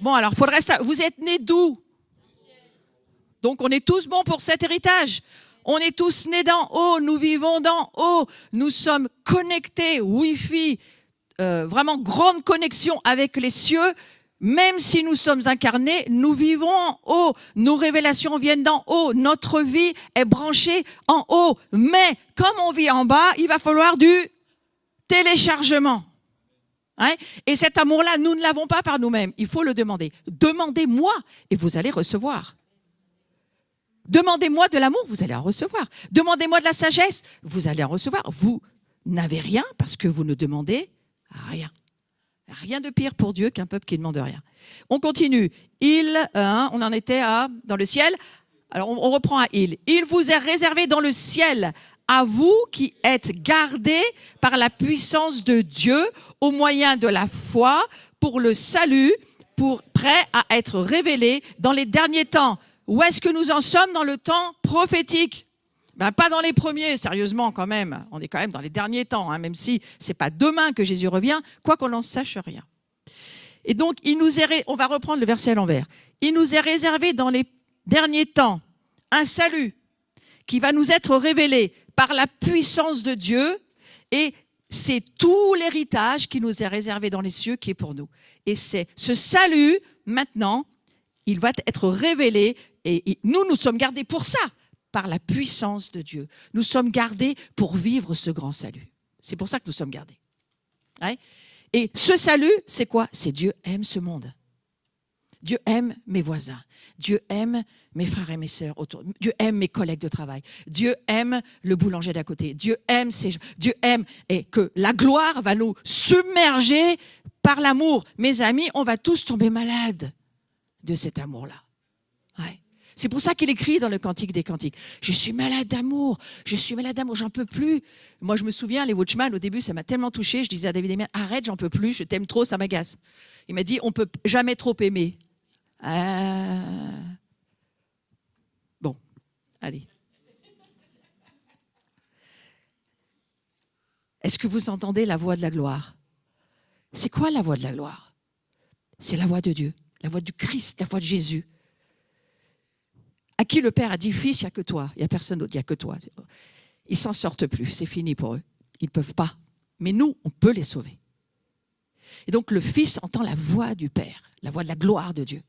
Bon, alors, faudrait ça. Vous êtes nés d'où? Donc, on est tous bons pour cet héritage. On est tous nés d'en haut, nous vivons d'en haut. Nous sommes connectés, Wi-Fi, vraiment grande connexion avec les cieux. Même si nous sommes incarnés, nous vivons en haut. Nos révélations viennent d'en haut. Notre vie est branchée en haut. Mais comme on vit en bas, il va falloir du téléchargement. Hein? Et cet amour-là, nous ne l'avons pas par nous-mêmes. Il faut le demander. Demandez-moi et vous allez recevoir. Demandez-moi de l'amour, vous allez en recevoir. Demandez-moi de la sagesse, vous allez en recevoir. Vous n'avez rien parce que vous ne demandez rien. Rien de pire pour Dieu qu'un peuple qui ne demande rien. On continue. On en était dans le ciel. Alors on reprend à il. Il vous est réservé dans le ciel, à vous qui êtes gardés par la puissance de Dieu au moyen de la foi pour le salut, prêt à être révélé dans les derniers temps. Où est-ce que nous en sommes dans le temps prophétique? Pas dans les premiers, sérieusement quand même. On est quand même dans les derniers temps, hein, même si c'est pas demain que Jésus revient, quoi qu'on n'en sache rien. Et donc, on va reprendre le verset à l'envers. Il nous est réservé dans les derniers temps un salut qui va nous être révélé par la puissance de Dieu, et c'est tout l'héritage qui nous est réservé dans les cieux qui est pour nous. Et c'est ce salut, maintenant, il va être révélé. Et nous sommes gardés pour ça, par la puissance de Dieu. Nous sommes gardés pour vivre ce grand salut. C'est pour ça que nous sommes gardés. Ouais. Et ce salut, c'est quoi? C'est Dieu aime ce monde. Dieu aime mes voisins. Dieu aime mes frères et mes sœurs autour. Dieu aime mes collègues de travail. Dieu aime le boulanger d'à côté. Dieu aime ces gens. Dieu aime, et que la gloire va nous submerger par l'amour. Mes amis, on va tous tomber malades de cet amour-là. Ouais. C'est pour ça qu'il écrit dans le Cantique des Cantiques. Je suis malade d'amour, j'en peux plus. Moi, je me souviens, les Watchmen, au début, ça m'a tellement touché. Je disais à David Amen, arrête, j'en peux plus, je t'aime trop, ça m'agace. Il m'a dit, on ne peut jamais trop aimer. Bon, allez. Est-ce que vous entendez la voix de la gloire? C'est quoi la voix de la gloire? C'est la voix de Dieu, la voix du Christ, la voix de Jésus. À qui le Père a dit, fils, il n'y a que toi, il n'y a personne d'autre, il n'y a que toi. Ils ne s'en sortent plus, c'est fini pour eux. Ils ne peuvent pas. Mais nous, on peut les sauver. Et donc le Fils entend la voix du Père, la voix de la gloire de Dieu.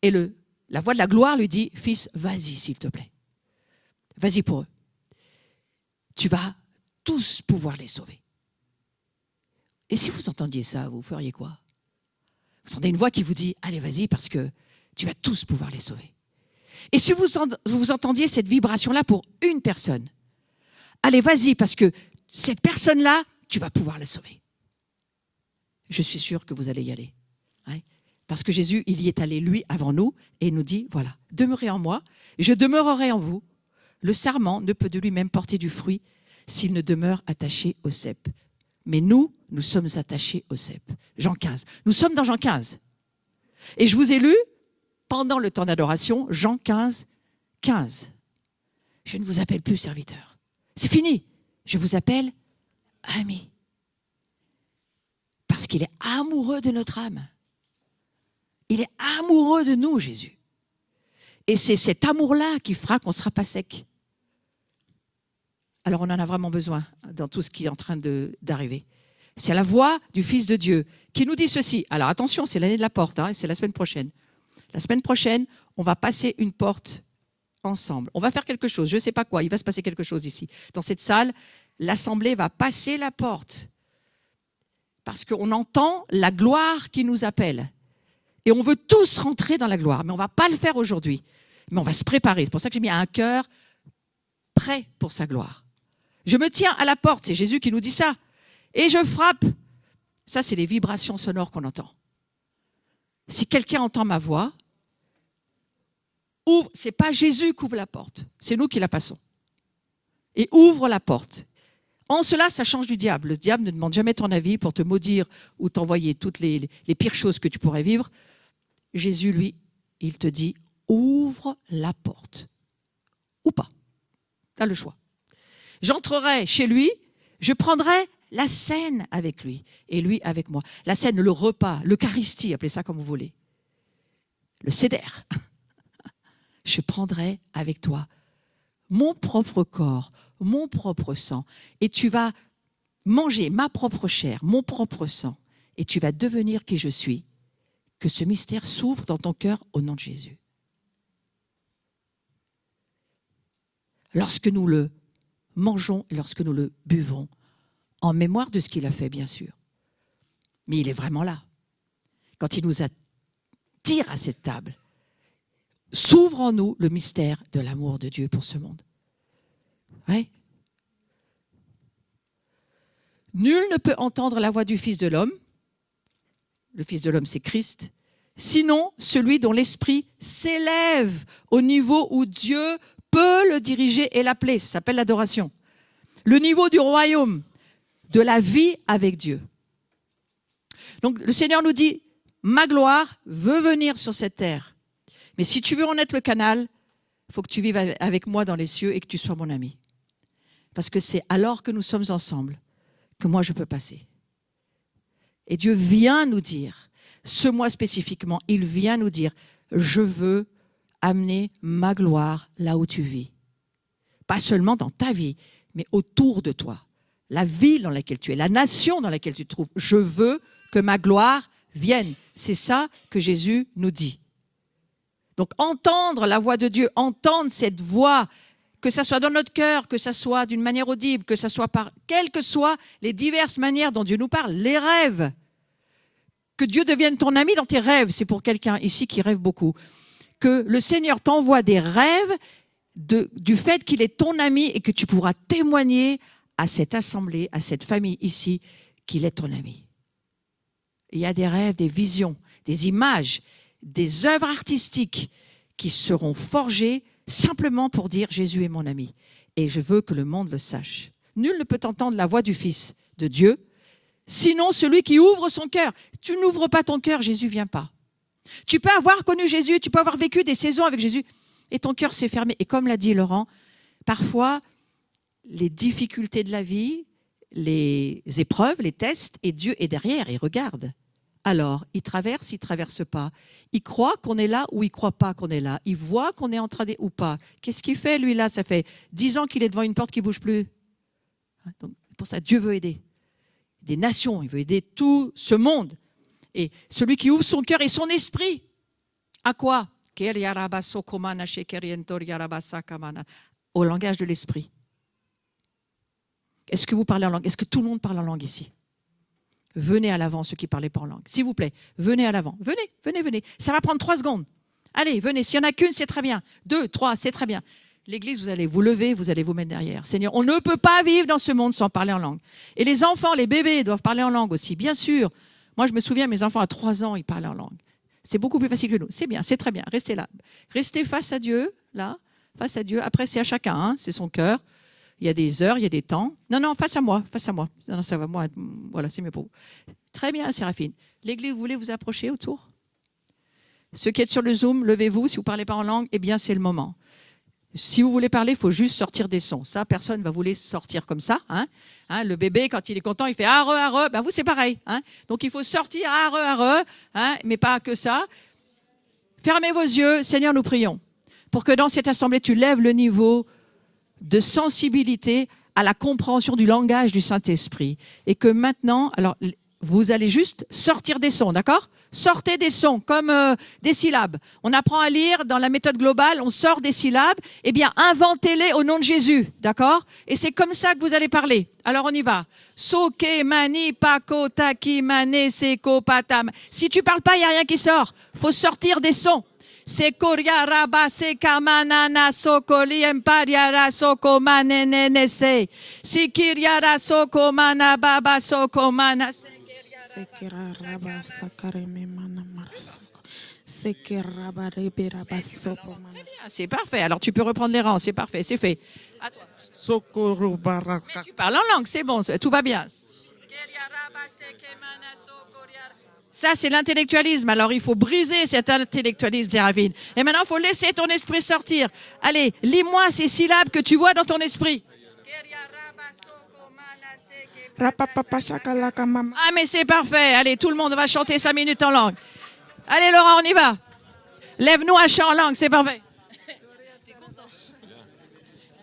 Et la voix de la gloire lui dit, fils, vas-y s'il te plaît. Vas-y pour eux. Tu vas tous pouvoir les sauver. Et si vous entendiez ça, vous feriez quoi? Vous entendez une voix qui vous dit, allez, vas-y, parce que tu vas tous pouvoir les sauver. Et si vous entendiez cette vibration-là pour une personne, allez, vas-y, parce que cette personne-là, tu vas pouvoir la sauver. Je suis sûre que vous allez y aller. Hein? Parce que Jésus, il y est allé, lui, avant nous, et il nous dit, voilà, demeurez en moi, je demeurerai en vous. Le sarment ne peut de lui-même porter du fruit s'il ne demeure attaché au cep. Mais nous sommes attachés au cep. Jean 15. Nous sommes dans Jean 15. Et je vous ai lu, pendant le temps d'adoration, Jean 15, 15. Je ne vous appelle plus serviteur. C'est fini. Je vous appelle ami. Parce qu'il est amoureux de notre âme. Il est amoureux de nous, Jésus. Et c'est cet amour-là qui fera qu'on ne sera pas sec. Alors on en a vraiment besoin dans tout ce qui est en train d'arriver. C'est la voix du Fils de Dieu qui nous dit ceci. Alors attention, c'est l'année de la porte, hein, c'est la semaine prochaine. La semaine prochaine, on va passer une porte ensemble. On va faire quelque chose, je ne sais pas quoi, il va se passer quelque chose ici. Dans cette salle, l'assemblée va passer la porte parce qu'on entend la gloire qui nous appelle. Et on veut tous rentrer dans la gloire, mais on ne va pas le faire aujourd'hui. Mais on va se préparer. C'est pour ça que j'ai mis un cœur prêt pour sa gloire. Je me tiens à la porte, c'est Jésus qui nous dit ça. Et je frappe. Ça, c'est les vibrations sonores qu'on entend. Si quelqu'un entend ma voix, ouvre. C'est pas Jésus qui ouvre la porte, c'est nous qui la passons. Et ouvre la porte. En cela, ça change du diable. Le diable ne demande jamais ton avis pour te maudire ou t'envoyer toutes les pires choses que tu pourrais vivre. Jésus, lui, il te dit, ouvre la porte. ou pas. Tu as le choix. J'entrerai chez lui, je prendrai la scène avec lui et lui avec moi. La scène, le repas, l'Eucharistie, appelez ça comme vous voulez. Le seder. Je prendrai avec toi mon propre corps, mon propre sang, et tu vas manger ma propre chair, mon propre sang, et tu vas devenir qui je suis. Que ce mystère s'ouvre dans ton cœur au nom de Jésus. Lorsque nous le mangeons et lorsque nous le buvons, en mémoire de ce qu'il a fait, bien sûr. Mais il est vraiment là. Quand il nous attire à cette table, s'ouvre en nous le mystère de l'amour de Dieu pour ce monde. Ouais. Nul ne peut entendre la voix du Fils de l'homme. Le Fils de l'homme, c'est Christ. Sinon, celui dont l'esprit s'élève au niveau où Dieu peut le diriger et l'appeler. Ça s'appelle l'adoration. Le niveau du royaume, de la vie avec Dieu. Donc le Seigneur nous dit, ma gloire veut venir sur cette terre. Mais si tu veux en être le canal, il faut que tu vives avec moi dans les cieux et que tu sois mon ami. Parce que c'est alors que nous sommes ensemble que moi je peux passer. Et Dieu vient nous dire, ce mois spécifiquement, il vient nous dire, je veux amener ma gloire là où tu vis. Pas seulement dans ta vie, mais autour de toi. La ville dans laquelle tu es, la nation dans laquelle tu te trouves. Je veux que ma gloire vienne. C'est ça que Jésus nous dit. Donc entendre la voix de Dieu, entendre cette voix, que ça soit dans notre cœur, que ça soit d'une manière audible, que ça soit par quelles que soient les diverses manières dont Dieu nous parle, les rêves. Que Dieu devienne ton ami dans tes rêves. C'est pour quelqu'un ici qui rêve beaucoup. Que le Seigneur t'envoie des rêves du fait qu'il est ton ami et que tu pourras témoigner à cette assemblée, à cette famille ici, qu'il est ton ami. Il y a des rêves, des visions, des images, des œuvres artistiques qui seront forgées simplement pour dire « Jésus est mon ami ». Et je veux que le monde le sache. Nul ne peut entendre la voix du Fils de Dieu, sinon celui qui ouvre son cœur. Tu n'ouvres pas ton cœur, Jésus ne vient pas. Tu peux avoir connu Jésus, tu peux avoir vécu des saisons avec Jésus, et ton cœur s'est fermé. Et comme l'a dit Laurent, parfois, les difficultés de la vie, les épreuves, les tests, et Dieu est derrière, il regarde. Alors, il traverse pas. Il croit qu'on est là ou il ne croit pas qu'on est là. Il voit qu'on est en train de... ou pas. Qu'est-ce qu'il fait, lui, là? Ça fait 10 ans qu'il est devant une porte qui ne bouge plus. Donc, pour ça, Dieu veut aider des nations. Il veut aider tout ce monde. Et celui qui ouvre son cœur et son esprit, à quoi? Au langage de l'esprit. Est-ce que vous parlez en langue? Est-ce que tout le monde parle en langue ici? Venez à l'avant, ceux qui ne parlaient pas en langue. S'il vous plaît, venez à l'avant. Venez. Ça va prendre 3 secondes. Allez, venez. S'il n'y en a qu'une, c'est très bien. 2, 3, c'est très bien. L'église, vous allez vous lever, vous allez vous mettre derrière. Seigneur, on ne peut pas vivre dans ce monde sans parler en langue. Et les enfants, les bébés doivent parler en langue aussi, bien sûr. Moi, je me souviens, mes enfants à 3 ans, ils parlaient en langue. C'est beaucoup plus facile que nous. C'est bien, c'est très bien. Restez là. Restez face à Dieu, là, face à Dieu. Après, c'est à chacun, hein, c'est son cœur. Il y a des heures, il y a des temps. Non, face à moi. Non, ça va, moi, voilà, c'est mieux pour vous. Très bien, Séraphine. L'église, vous voulez vous approcher autour? Ceux qui êtes sur le Zoom, levez-vous. Si vous ne parlez pas en langue, eh bien, c'est le moment. Si vous voulez parler, il faut juste sortir des sons. Ça, personne ne va vous laisser sortir comme ça. Hein. Le bébé, quand il est content, il fait « arre, arre ». Ben, vous, c'est pareil. Hein. Donc, il faut sortir « arre, arre », hein, mais pas que ça. Fermez vos yeux. Seigneur, nous prions pour que dans cette assemblée, tu lèves le niveau de sensibilité à la compréhension du langage du Saint-Esprit. Et que maintenant, alors, vous allez juste sortir des sons, d'accord? Sortez des sons comme des syllabes. On apprend à lire dans la méthode globale, on sort des syllabes. Eh bien, inventez-les au nom de Jésus, d'accord? Et c'est comme ça que vous allez parler. Alors, on y va. Soke mani pako taki mane seko patam. Si tu parles pas, il n'y a rien qui sort. Faut sortir des sons. Sekoria raba sekamanana sokoli empariara soko manenenese. Sikiriara soko manababa soko mana. C'est parfait. Alors tu peux reprendre les rangs. C'est parfait. C'est fait. À toi. Tu parles en langue. C'est bon. Tout va bien. Ça, c'est l'intellectualisme. Alors, il faut briser cet intellectualisme, Géraldine. Et maintenant, il faut laisser ton esprit sortir. Allez, lis-moi ces syllabes que tu vois dans ton esprit. Ah, mais c'est parfait. Allez, tout le monde va chanter 5 minutes en langue. Allez, Laurent, on y va. Lève-nous un chant en langue, c'est parfait.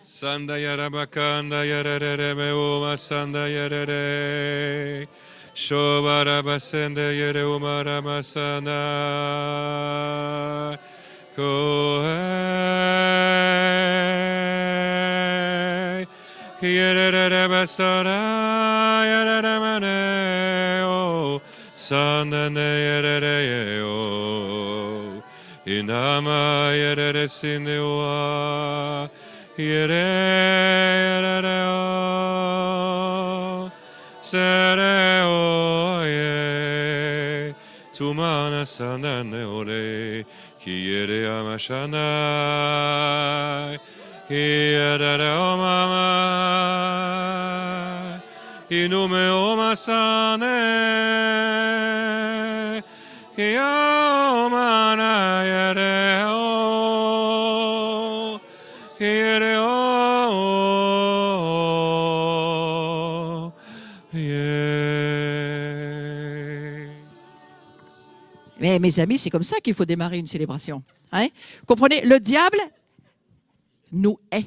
Sanda yarabakanda yarere uma sanda yarere shobara basende yere umara masana kohe yarere basara yarere mane o sanda yarere o inama yarere sinewa Yere o sere o ye tumana sanane ore ki yere amashana ki yere o mama inume o masane ki o mana yere o Mais mes amis, c'est comme ça qu'il faut démarrer une célébration. Hein? Comprenez, le diable nous hait.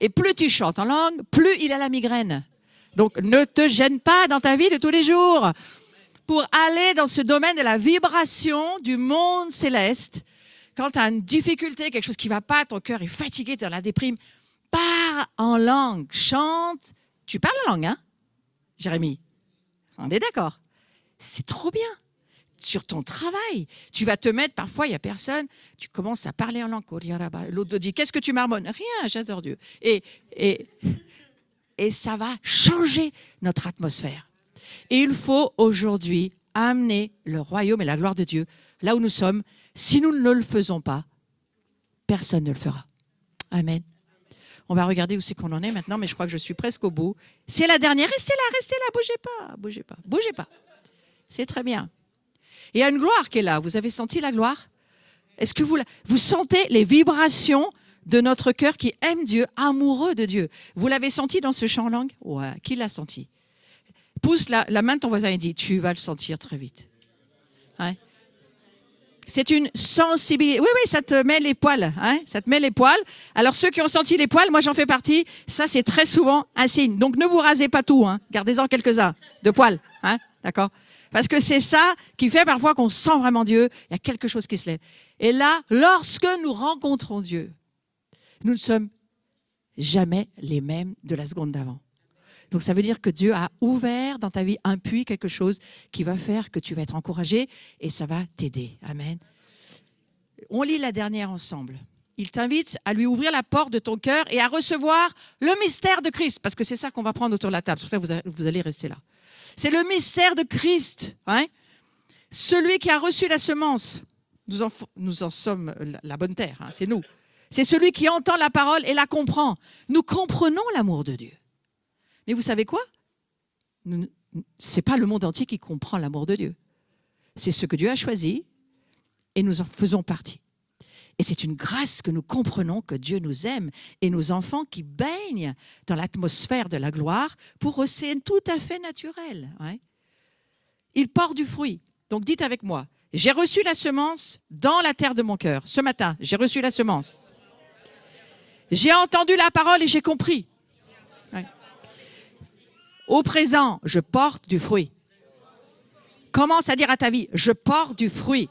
Et plus tu chantes en langue, plus il a la migraine. Donc ne te gêne pas dans ta vie de tous les jours. Pour aller dans ce domaine de la vibration du monde céleste, quand tu as une difficulté, quelque chose qui ne va pas, ton cœur est fatigué, tu es dans la déprime, pars en langue, chante. Tu parles la langue, hein, Jérémie? On est d'accord? C'est trop bien. Sur ton travail, tu vas te mettre, parfois il n'y a personne, tu commences à parler en langue. L'autre te dit, qu'est-ce que tu marmonnes? Rien, j'adore Dieu. Et ça va changer notre atmosphère. Et il faut aujourd'hui amener le royaume et la gloire de Dieu là où nous sommes. Si nous ne le faisons pas, personne ne le fera. Amen. On va regarder où c'est qu'on en est maintenant, mais je crois que je suis presque au bout. C'est la dernière. Restez là, bougez pas, bougez pas, bougez pas. C'est très bien. Il y a une gloire qui est là. Vous avez senti la gloire? Est-ce que vous sentez les vibrations de notre cœur qui aime Dieu, amoureux de Dieu? Vous l'avez senti dans ce chant en langue? Ouais. Qui l'a senti? Pousse la main de ton voisin et dis, tu vas le sentir très vite. Ouais. C'est une sensibilité. Oui, ça te met les poils. Hein? Ça te met les poils. Alors, ceux qui ont senti les poils, moi, j'en fais partie. Ça, c'est très souvent un signe. Donc, ne vous rasez pas tout. Hein? Gardez-en quelques-uns de poils. Hein? D'accord? Parce que c'est ça qui fait parfois qu'on sent vraiment Dieu. Il y a quelque chose qui se lève. Et là, lorsque nous rencontrons Dieu, nous ne sommes jamais les mêmes de la seconde d'avant. Donc, ça veut dire que Dieu a ouvert dans ta vie un puits, quelque chose qui va faire que tu vas être encouragé et ça va t'aider. Amen. On lit la dernière ensemble. Il t'invite à lui ouvrir la porte de ton cœur et à recevoir le mystère de Christ. Parce que c'est ça qu'on va prendre autour de la table. C'est pour ça que vous allez rester là. C'est le mystère de Christ. Hein? Celui qui a reçu la semence. Nous en sommes la bonne terre. Hein? C'est nous. C'est celui qui entend la parole et la comprend. Nous comprenons l'amour de Dieu. Mais vous savez quoi? Ce n'est pas le monde entier qui comprend l'amour de Dieu. C'est ce que Dieu a choisi et nous en faisons partie. Et c'est une grâce que nous comprenons que Dieu nous aime et nos enfants qui baignent dans l'atmosphère de la gloire, pour eux, c'est tout à fait naturel. Hein? Ils portent du fruit. Donc dites avec moi, j'ai reçu la semence dans la terre de mon cœur. Ce matin, j'ai reçu la semence. J'ai entendu la parole et j'ai compris. Ouais. Au présent, je porte du fruit. Commence à dire à ta vie, je porte du fruit.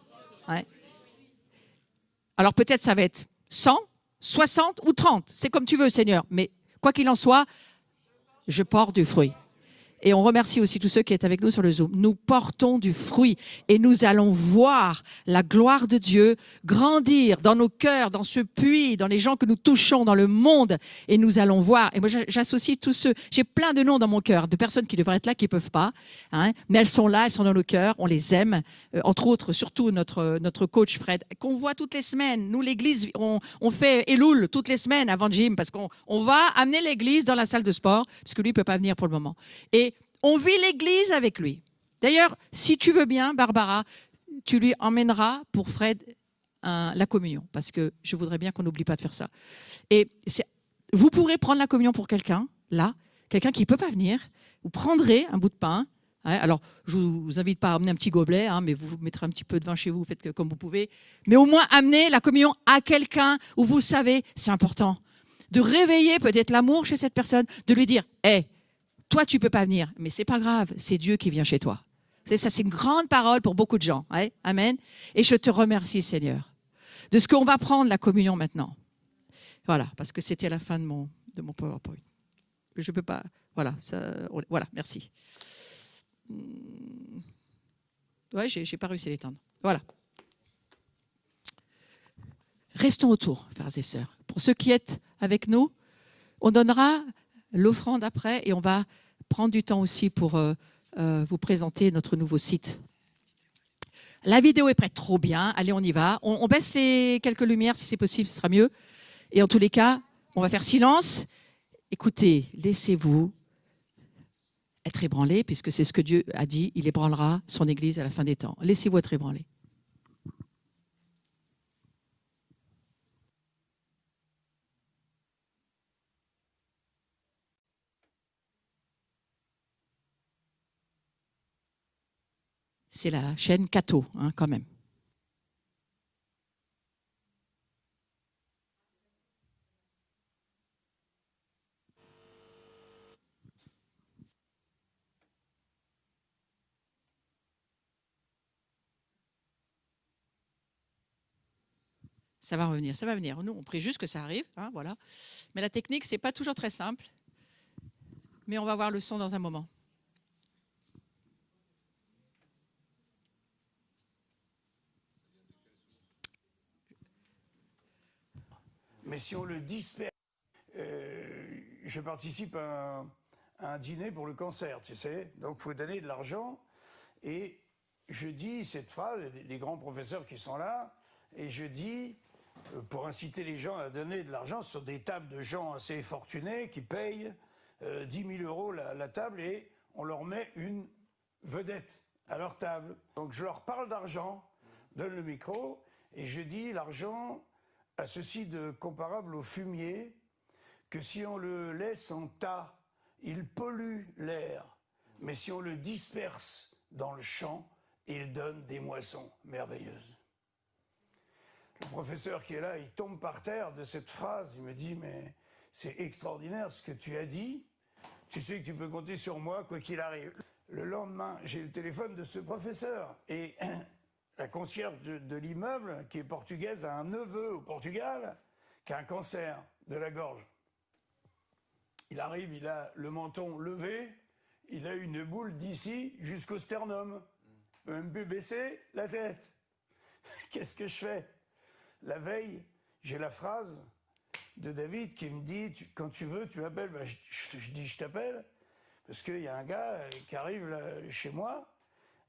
Ouais. Alors peut-être ça va être 100, 60 ou 30. C'est comme tu veux, Seigneur. Mais quoi qu'il en soit, je porte du fruit. Et on remercie aussi tous ceux qui sont avec nous sur le Zoom. Nous portons du fruit et nous allons voir la gloire de Dieu grandir dans nos cœurs, dans ce puits, dans les gens que nous touchons dans le monde. Et nous allons voir. Et moi, j'associe tous ceux. J'ai plein de noms dans mon cœur, de personnes qui devraient être là, qui ne peuvent pas. Hein, mais elles sont là, elles sont dans nos cœurs. On les aime. Entre autres, surtout notre coach Fred, qu'on voit toutes les semaines. Nous, l'église, on fait Elul toutes les semaines avant le gym parce qu'on va amener l'église dans la salle de sport parce que lui ne peut pas venir pour le moment. Et on vit l'église avec lui. D'ailleurs, si tu veux bien, Barbara, tu lui emmèneras pour Fred la communion, parce que je voudrais bien qu'on n'oublie pas de faire ça. Et vous pourrez prendre la communion pour quelqu'un, là, quelqu'un qui ne peut pas venir. Vous prendrez un bout de pain. Hein, alors, je ne vous invite pas à amener un petit gobelet, hein, mais vous mettrez un petit peu de vin chez vous, vous faites comme vous pouvez. Mais au moins, amenez la communion à quelqu'un où vous savez, c'est important, de réveiller peut-être l'amour chez cette personne, de lui dire « Hé, toi, tu ne peux pas venir, mais ce n'est pas grave, c'est Dieu qui vient chez toi. » Ça, c'est une grande parole pour beaucoup de gens. Hein, amen. Et je te remercie, Seigneur, de ce qu'on va prendre la communion maintenant. Voilà, parce que c'était la fin de mon PowerPoint. Je ne peux pas... Voilà, voilà, merci. Ouais, j'ai pas réussi à l'éteindre. Voilà. Restons autour, frères et sœurs. Pour ceux qui êtes avec nous, on donnera l'offrande après et on va prendre du temps aussi pour vous présenter notre nouveau site. La vidéo est prête, trop bien. Allez, on y va. On baisse les quelques lumières si c'est possible, ce sera mieux. Et en tous les cas, on va faire silence. Écoutez, laissez-vous être ébranlé, puisque c'est ce que Dieu a dit, il ébranlera son Église à la fin des temps. Laissez-vous être ébranlé. C'est la chaîne Cato, hein, quand même. Ça va revenir, ça va venir. Nous, on prie juste que ça arrive, hein, voilà. Mais la technique, c'est pas toujours très simple. Mais on va voir le son dans un moment. Mais si on le disperse, je participe à un dîner pour le cancer, tu sais. Donc, il faut donner de l'argent. Et je dis cette phrase, les grands professeurs qui sont là, et je dis, pour inciter les gens à donner de l'argent sur des tables de gens assez fortunés qui payent 10 000 euros la table et on leur met une vedette à leur table. Donc je leur parle d'argent, donne le micro et je dis l'argent a ceci de comparable au fumier que si on le laisse en tas, il pollue l'air. Mais si on le disperse dans le champ, il donne des moissons merveilleuses. Le professeur qui est là, il tombe par terre de cette phrase. Il me dit, mais c'est extraordinaire ce que tu as dit. Tu sais que tu peux compter sur moi, quoi qu'il arrive. Le lendemain, j'ai le téléphone de ce professeur. Et la concierge de l'immeuble, qui est portugaise, a un neveu au Portugal qui a un cancer de la gorge. Il arrive, il a le menton levé, il a une boule d'ici jusqu'au sternum. Il peut même plus baisser la tête. Qu'est-ce que je fais ? La veille, j'ai la phrase de David qui me dit « Quand tu veux, tu m'appelles. » Je dis « Je t'appelle. » Parce qu'il y a un gars qui arrive là, chez moi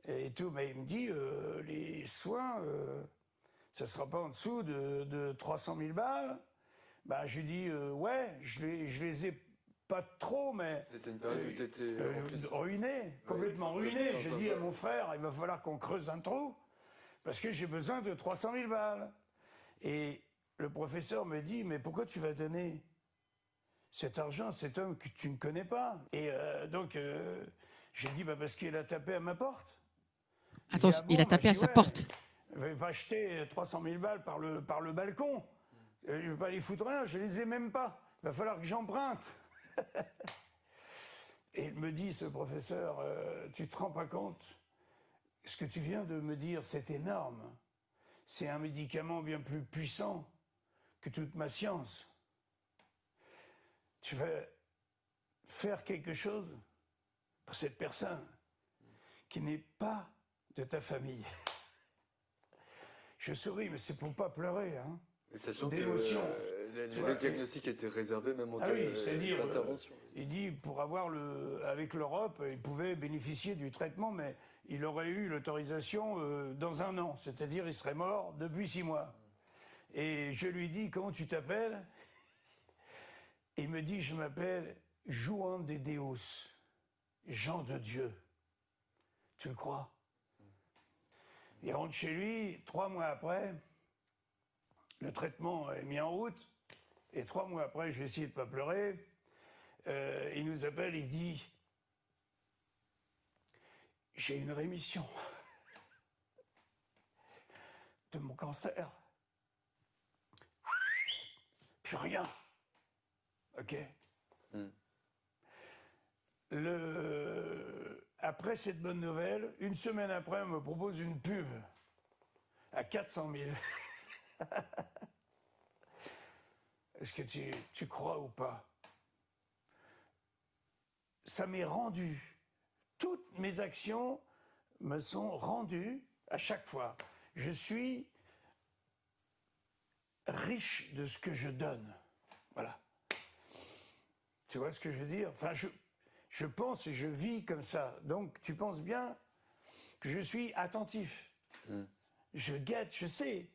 et tout. Mais il me dit « Les soins, ça ne sera pas en dessous de 300 000 balles. » Bah, je lui dis « Ouais, je les ai pas trop, mais... » C'était une période où tu étais ruiné, complètement ruiné. J'ai dit à mon frère « Il va falloir qu'on creuse un trou parce que j'ai besoin de 300 000 balles. » Et le professeur me dit, mais pourquoi tu vas donner cet argent à cet homme que tu ne connais pas? Et donc, j'ai dit, bah parce qu'il a tapé à ma porte. Attention, il a tapé à sa porte. Je ne vais pas acheter 300 000 balles par le balcon. Je ne vais pas les foutre rien, je ne les ai même pas. Il va falloir que j'emprunte. Et il me dit, ce professeur, tu ne te rends pas compte? Ce que tu viens de me dire, c'est énorme. C'est un médicament bien plus puissant que toute ma science. Tu vas faire quelque chose pour cette personne qui n'est pas de ta famille. Je souris, mais c'est pour pas pleurer, hein. Sachant d'émotion. Que le diagnostic était réservé même en cas d'intervention. Il dit, pour avoir avec l'Europe, il pouvait bénéficier du traitement, mais il aurait eu l'autorisation dans 1 an. C'est-à-dire, il serait mort depuis 6 mois. Et je lui dis, comment tu t'appelles? Il me dit, je m'appelle Juan de Deus, Jean de Dieu. Tu le crois? Il rentre chez lui, 3 mois après, le traitement est mis en route, et 3 mois après, je vais essayer de ne pas pleurer, il nous appelle, il dit « J'ai une rémission de mon cancer. Plus rien. » Ok. Après cette bonne nouvelle, une semaine après, on me propose une pub à 400 000. Est-ce que tu crois ou pas? Ça m'est rendu. Toutes mes actions me sont rendues à chaque fois. Je suis riche de ce que je donne. Voilà. Tu vois ce que je veux dire? Enfin, je pense et je vis comme ça. Donc, tu penses bien que je suis attentif. Je guette, je sais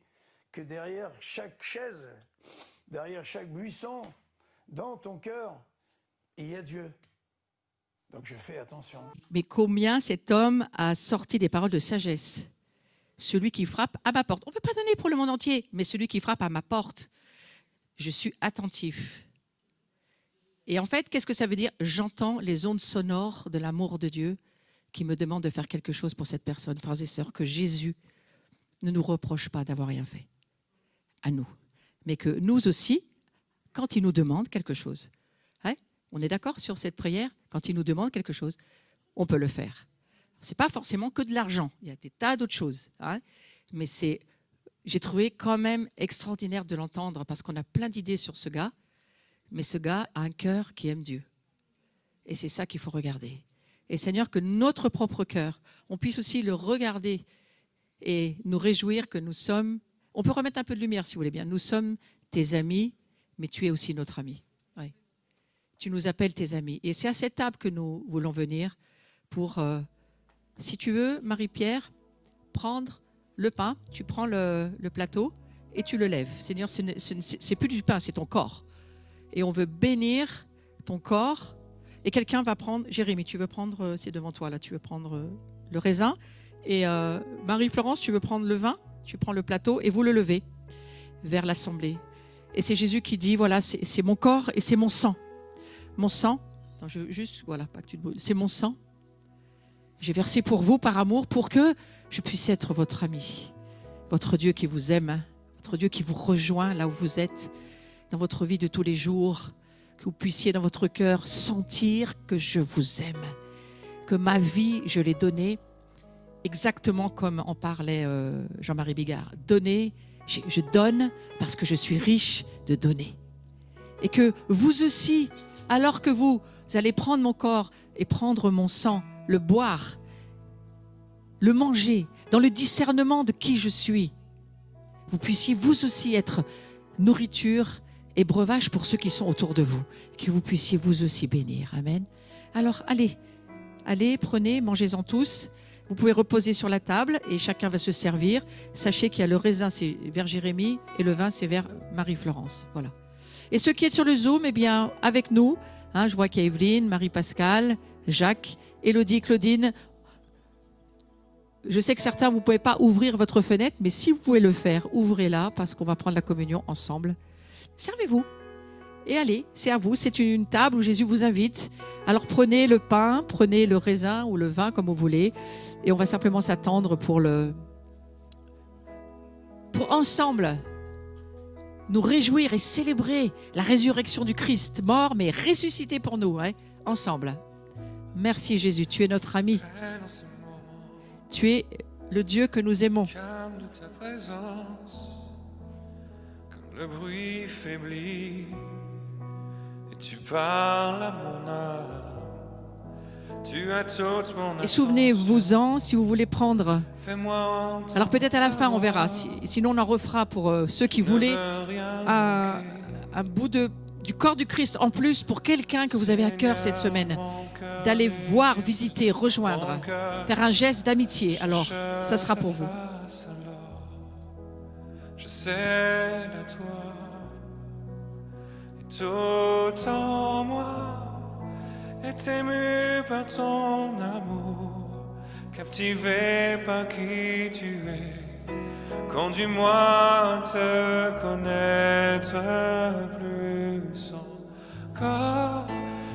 que derrière chaque chaise, derrière chaque buisson, dans ton cœur, il y a Dieu. Donc, je fais attention. Mais combien cet homme a sorti des paroles de sagesse? Celui qui frappe à ma porte. On ne peut pas donner pour le monde entier, mais celui qui frappe à ma porte, je suis attentif. Et en fait, qu'est-ce que ça veut dire? J'entends les ondes sonores de l'amour de Dieu qui me demande de faire quelque chose pour cette personne. Frères et sœurs, que Jésus ne nous reproche pas d'avoir rien fait à nous, mais que nous aussi, quand il nous demande quelque chose, hein, on est d'accord sur cette prière? Quand il nous demande quelque chose, on peut le faire. Ce n'est pas forcément que de l'argent, il y a des tas d'autres choses. Hein, mais j'ai trouvé quand même extraordinaire de l'entendre parce qu'on a plein d'idées sur ce gars, mais ce gars a un cœur qui aime Dieu. Et c'est ça qu'il faut regarder. Et Seigneur, que notre propre cœur, on puisse aussi le regarder et nous réjouir que nous sommes... On peut remettre un peu de lumière si vous voulez bien. Nous sommes tes amis, mais tu es aussi notre ami. Oui. Tu nous appelles tes amis. Et c'est à cette table que nous voulons venir pour... si tu veux, Marie-Pierre, prendre le pain, tu prends le plateau et tu le lèves. Seigneur, c'est plus du pain, c'est ton corps. Et on veut bénir ton corps. Et quelqu'un va prendre, Jérémy, tu veux prendre, c'est devant toi là, tu veux prendre le raisin. Et Marie-Florence, tu veux prendre le vin, tu prends le plateau et vous le levez vers l'assemblée. Et c'est Jésus qui dit, voilà, c'est mon corps et c'est mon sang. Mon sang, attends, voilà, pas que tu te brûles, c'est mon sang. J'ai versé pour vous par amour pour que je puisse être votre ami, votre Dieu qui vous aime, votre Dieu qui vous rejoint là où vous êtes, dans votre vie de tous les jours, que vous puissiez dans votre cœur sentir que je vous aime, que ma vie, je l'ai donnée exactement comme en parlait Jean-Marie Bigard. Donner, je donne parce que je suis riche de donner. Et que vous aussi, alors que vous allez prendre mon corps et prendre mon sang, le boire, le manger, dans le discernement de qui je suis, vous puissiez vous aussi être nourriture et breuvage pour ceux qui sont autour de vous, que vous puissiez vous aussi bénir. Amen. Alors, allez, prenez, mangez-en tous. Vous pouvez reposer sur la table et chacun va se servir. Sachez qu'il y a le raisin, c'est vers Jérémy, et le vin, c'est vers Marie-Florence. Voilà. Et ceux qui êtes sur le Zoom, eh bien, avec nous, hein, je vois qu'il y a Evelyne, Marie-Pascale, Jacques, Élodie, Claudine. Je sais que certains, vous ne pouvez pas ouvrir votre fenêtre, mais si vous pouvez le faire, ouvrez-la parce qu'on va prendre la communion ensemble. Servez-vous et allez, c'est à vous. C'est une table où Jésus vous invite. Alors prenez le pain, prenez le raisin ou le vin comme vous voulez et on va simplement s'attendre pour ensemble nous réjouir et célébrer la résurrection du Christ, mort mais ressuscité pour nous, hein, ensemble. Merci Jésus, tu es notre ami. Tu es le Dieu que nous aimons. Calme de ta présence, comme le bruit faiblit, et tu parles à mon âme. Tu as toute mon attention. Et souvenez-vous-en, si vous voulez prendre. Alors peut-être à la fin, on verra. Sinon, on en refera pour ceux qui voulaient un bout du corps du Christ en plus pour quelqu'un que vous avez à cœur cette semaine. D'aller voir, visiter, rejoindre, faire un geste d'amitié. Alors, ça sera pour vous. Je sais de toi, et tout en moi est ému par ton amour captivé par qui tu es. Conduis-moi à te connaître plus encore.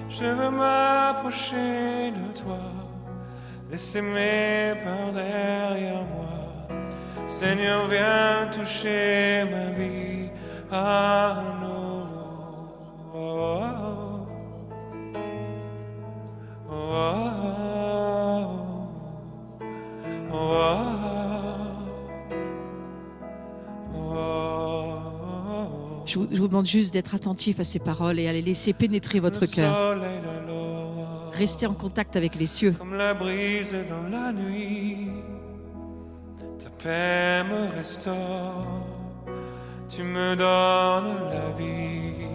Je veux m'approcher de toi, laisser mes peurs derrière moi. Seigneur, viens toucher ma vie à nouveau. Oh, oh, oh, oh, Je vous demande juste d'être attentif à ces paroles et à les laisser pénétrer votre cœur. Restez en contact avec les cieux. Comme la brise dans la nuit, ta paix me restaure. Tu me donnes la vie.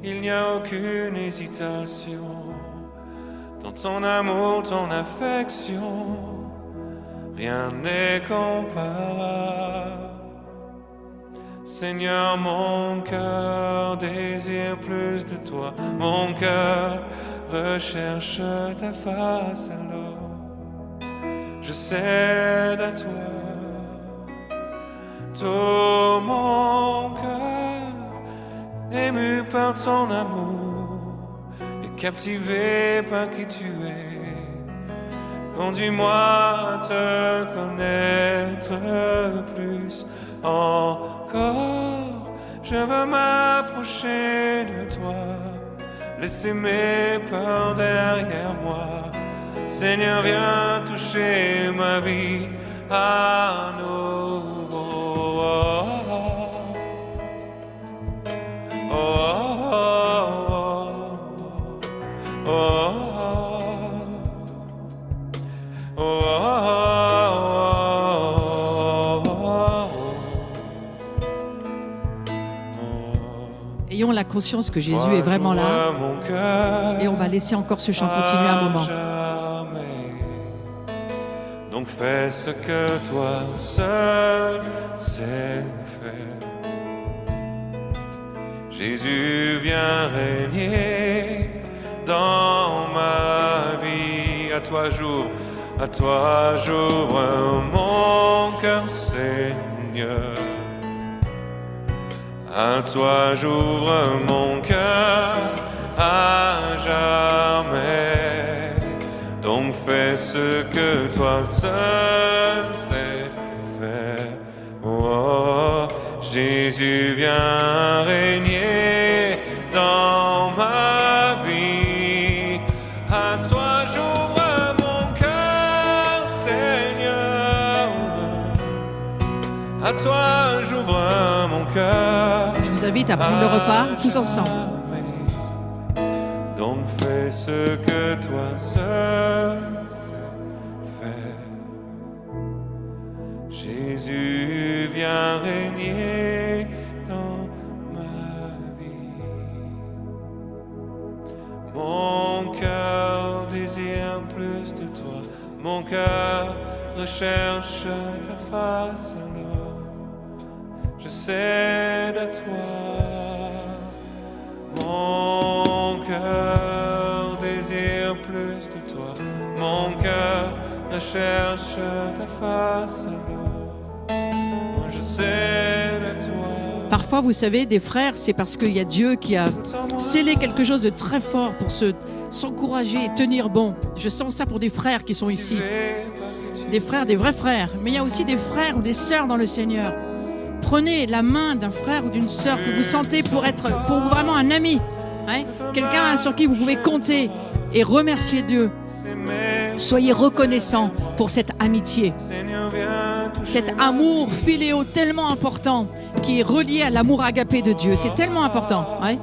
Il n'y a aucune hésitation dans ton amour, ton affection. Rien n'est comparable. Seigneur, mon cœur désire plus de toi. Mon cœur recherche ta face alors. Je cède à toi. Tout mon cœur, ému par ton amour et captivé par qui tu es. Conduis-moi à te connaître plus encore. Je veux m'approcher de toi, laisser mes peurs derrière moi. Seigneur, viens toucher ma vie à nouveau. Oh, oh, oh, oh, Ayons la conscience que Jésus est vraiment là. Et on va laisser encore ce chant continuer un moment. Donc fais ce que toi seul sais faire. Jésus vient régner dans ma vie. À toi j'ouvre mon cœur, Seigneur. À toi j'ouvre mon cœur à jamais. Donc fais ce que toi seul sais faire. Oh, Jésus vient régner dans ma vie. À toi j'ouvre mon cœur, Seigneur. À toi j'ouvre mon cœur. Je vous invite à prendre le repas tous ensemble. Donc fais ce que toi seul sais faire. Jésus vient régner dans ma vie. Mon cœur désire plus de toi. Mon cœur recherche ta face alors. Je cède à toi. Mon cœur désire plus de toi. Mon cœur recherche ta face alors. Moi je cède à toi. Parfois, vous savez, des frères, c'est parce qu'il y a Dieu qui a scellé quelque chose de très fort pour s'encourager et tenir bon. Je sens ça pour des frères qui sont ici. Des frères, des vrais frères. Mais il y a aussi des frères ou des sœurs dans le Seigneur. Prenez la main d'un frère ou d'une sœur que vous sentez pour vous vraiment un ami. Hein? Quelqu'un sur qui vous pouvez compter et remercier Dieu. Soyez reconnaissants pour cette amitié. Cet amour philéo tellement important qui est relié à l'amour agapé de Dieu. C'est tellement important. Hein?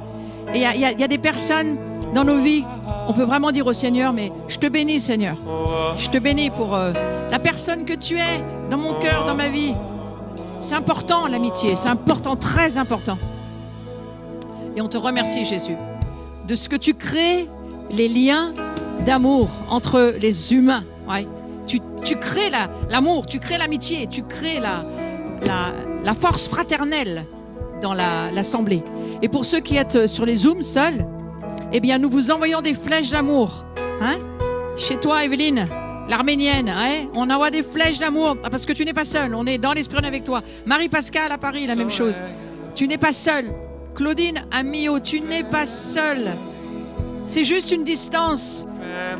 Et il y a des personnes dans nos vies, on peut vraiment dire au Seigneur, mais je te bénis Seigneur. Je te bénis pour la personne que tu es dans mon cœur, dans ma vie. C'est important l'amitié, c'est important, très important. Et on te remercie Jésus de ce que tu crées les liens d'amour entre les humains. Ouais. Tu crées l'amour, tu crées l'amitié, tu crées la force fraternelle dans l'assemblée. Et pour ceux qui êtes sur les Zooms seuls, eh bien nous vous envoyons des flèches d'amour. Hein? Chez toi Evelyne, L'Arménienne, hein, on envoie des flèches d'amour parce que tu n'es pas seul. On est dans l'esprit, on est avec toi. Marie-Pascal à Paris, la même chose. Tu n'es pas seul. Claudine à Millau, tu n'es pas seul. C'est juste une distance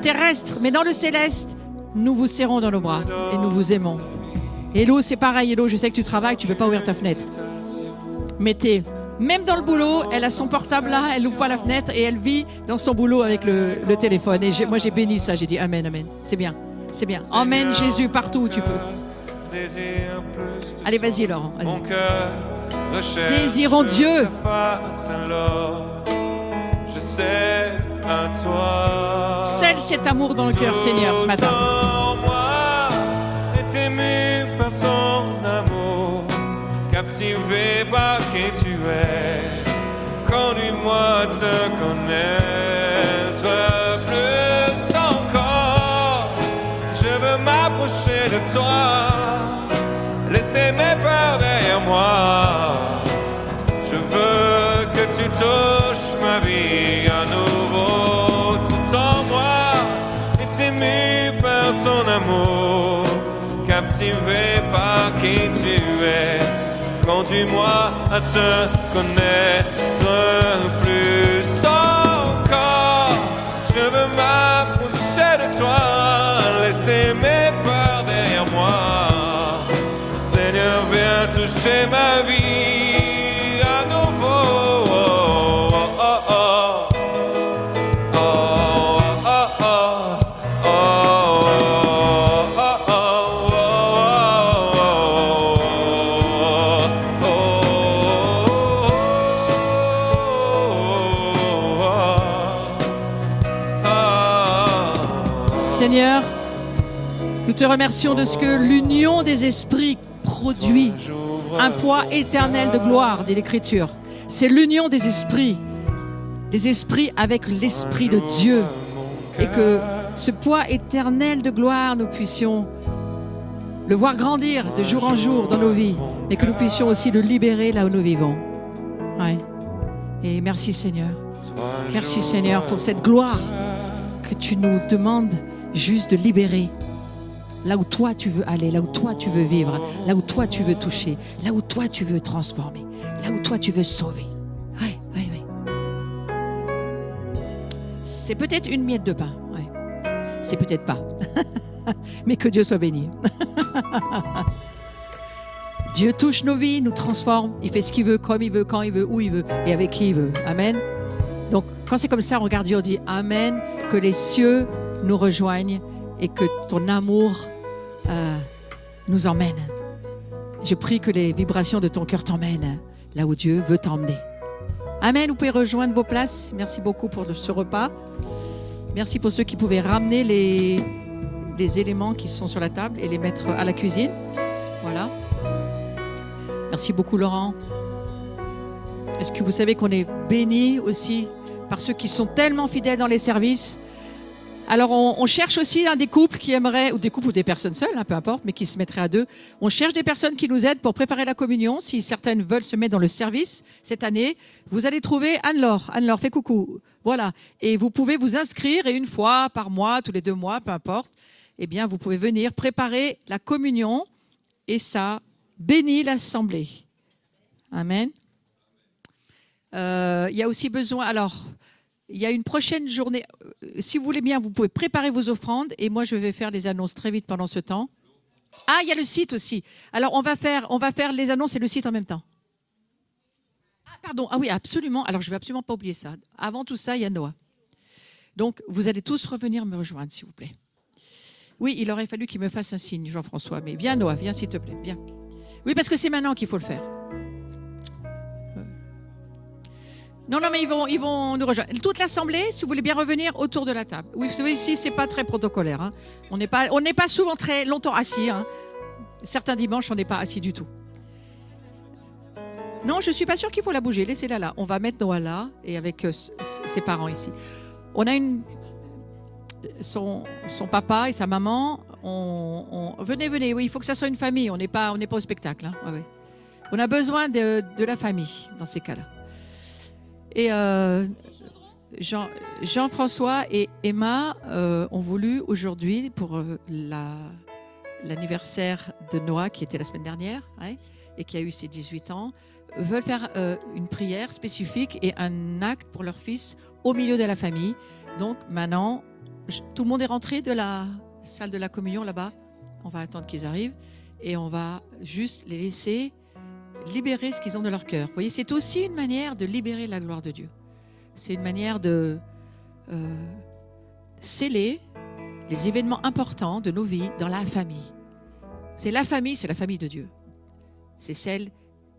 terrestre, mais dans le céleste, nous vous serrons dans nos bras et nous vous aimons. Hello, c'est pareil. Hello, je sais que tu travailles, tu ne peux pas ouvrir ta fenêtre. Mettez. Même dans le boulot, elle a son portable là, elle ouvre pas la fenêtre et elle vit dans son boulot avec le téléphone. Et moi, j'ai béni ça, j'ai dit Amen, Amen. C'est bien, c'est bien. Emmène Jésus partout où tu peux. Allez, vas-y, Laurent. Vas-y. Désirons Dieu. Je sais à toi. Scelle cet amour dans le cœur, Seigneur, ce matin. Moi, est ému par ton amour, captivé par qui tu es. Conduis-moi à te connaître plus encore. Je veux m'approcher de toi, laisser mes peurs derrière moi. Je veux que tu touches ma vie à nouveau. Tout en moi est ému par ton amour, captivé par qui tu es. Conduis-moi à te connaître plus encore. Je veux m'approcher de toi, laisser mes peurs derrière moi. Seigneur, viens toucher ma vie à nouveau. Oh, oh, oh. Oh, oh, oh. Seigneur, nous te remercions de ce que l'union des esprits produit un poids éternel de gloire, dit l'Écriture. C'est l'union des esprits avec l'Esprit de Dieu. Et que ce poids éternel de gloire, nous puissions le voir grandir de jour en jour dans nos vies, mais que nous puissions aussi le libérer là où nous vivons. Ouais. Et merci Seigneur. Merci Seigneur pour cette gloire que tu nous demandes juste de libérer. Là où toi tu veux aller, là où toi tu veux vivre, là où toi tu veux toucher, là où toi tu veux transformer, là où toi tu veux sauver. Oui, oui, oui. C'est peut-être une miette de pain, ouais. C'est peut-être pas. Mais que Dieu soit béni. Dieu touche nos vies, nous transforme, il fait ce qu'il veut, comme il veut, quand il veut, où il veut et avec qui il veut. Amen. Donc quand c'est comme ça, on regarde Dieu, on dit Amen, que les cieux nous rejoignent et que ton amour nous emmène. Je prie que les vibrations de ton cœur t'emmènent là où Dieu veut t'emmener. Amen, vous pouvez rejoindre vos places. Merci beaucoup pour ce repas. Merci pour ceux qui pouvaient ramener les éléments qui sont sur la table et les mettre à la cuisine. Voilà. Merci beaucoup Laurent. Est-ce que vous savez qu'on est bénis aussi par ceux qui sont tellement fidèles dans les services? Alors, on cherche aussi des couples qui aimeraient, ou des couples ou des personnes seules, peu importe, mais qui se mettraient à deux. On cherche des personnes qui nous aident pour préparer la communion. Si certaines veulent se mettre dans le service cette année, vous allez trouver Anne-Laure. Anne-Laure, fais coucou. Voilà. Et vous pouvez vous inscrire et une fois par mois, tous les 2 mois, peu importe, eh bien, vous pouvez venir préparer la communion et ça bénit l'assemblée. Amen. Il y a aussi besoin... Alors... Il y a une prochaine journée. Si vous voulez bien, vous pouvez préparer vos offrandes et moi, je vais faire les annonces très vite pendant ce temps. Ah, il y a le site aussi. Alors, on va faire les annonces et le site en même temps. Ah, pardon. Ah oui, absolument. Alors, je ne vais absolument pas oublier ça. Avant tout ça, il y a Noah. Donc, vous allez tous revenir me rejoindre, s'il vous plaît. Oui, il aurait fallu qu'il me fasse un signe, Jean-François. Mais viens, Noah, viens, s'il te plaît. Viens. Oui, parce que c'est maintenant qu'il faut le faire. Non, mais ils vont nous rejoindre. Toute l'assemblée, si vous voulez bien revenir autour de la table. Oui, vous savez, ici, c'est pas très protocolaire. Hein. On n'est pas souvent très longtemps assis. Hein. Certains dimanches, on n'est pas assis du tout. Non, je suis pas sûre qu'il faut la bouger. Laissez-la là. On va mettre Noah là et avec ses parents ici. On a son papa et sa maman. Venez. Oui, il faut que ça soit une famille. On n'est pas au spectacle. Hein. Ouais. On a besoin de la famille dans ces cas-là. Et Jean-François et Emma ont voulu aujourd'hui, pour l'anniversaire de Noah, qui était la semaine dernière, hein, et qui a eu ses 18 ans, veulent faire une prière spécifique et un acte pour leur fils au milieu de la famille. Donc maintenant, tout le monde est rentré de la salle de la communion là-bas. On va attendre qu'ils arrivent et on va juste les laisser libérer ce qu'ils ont de leur cœur. Vous voyez, c'est aussi une manière de libérer la gloire de Dieu. C'est une manière de sceller les événements importants de nos vies dans la famille. C'est la famille de Dieu. C'est celle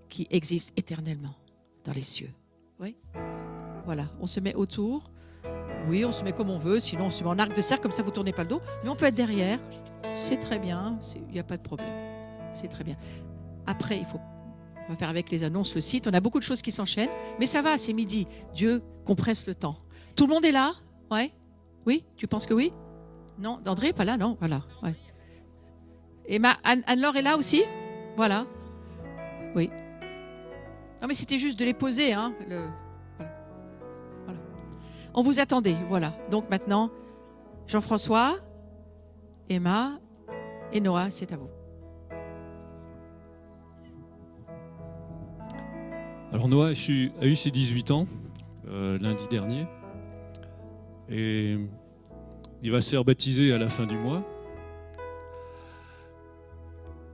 qui existe éternellement dans les cieux. Oui. Voilà, on se met autour. Oui, on se met comme on veut, sinon on se met en arc de cercle, comme ça vous ne tournez pas le dos. Mais on peut être derrière. C'est très bien, il n'y a pas de problème. C'est très bien. Après, on va faire avec les annonces le site. On a beaucoup de choses qui s'enchaînent, mais ça va, c'est midi. Dieu compresse le temps. Tout le monde est là? Ouais. Oui? Tu penses que oui? Non? André, pas là? Non? Voilà. Ouais. Et Anne-Laure est là aussi? Voilà. Oui. Non, mais c'était juste de les poser. Hein, voilà. On vous attendait. Voilà. Donc maintenant, Jean-François, Emma et Noah, c'est à vous. Alors Noah a eu ses 18 ans lundi dernier et il va se faire baptiser à la fin du mois.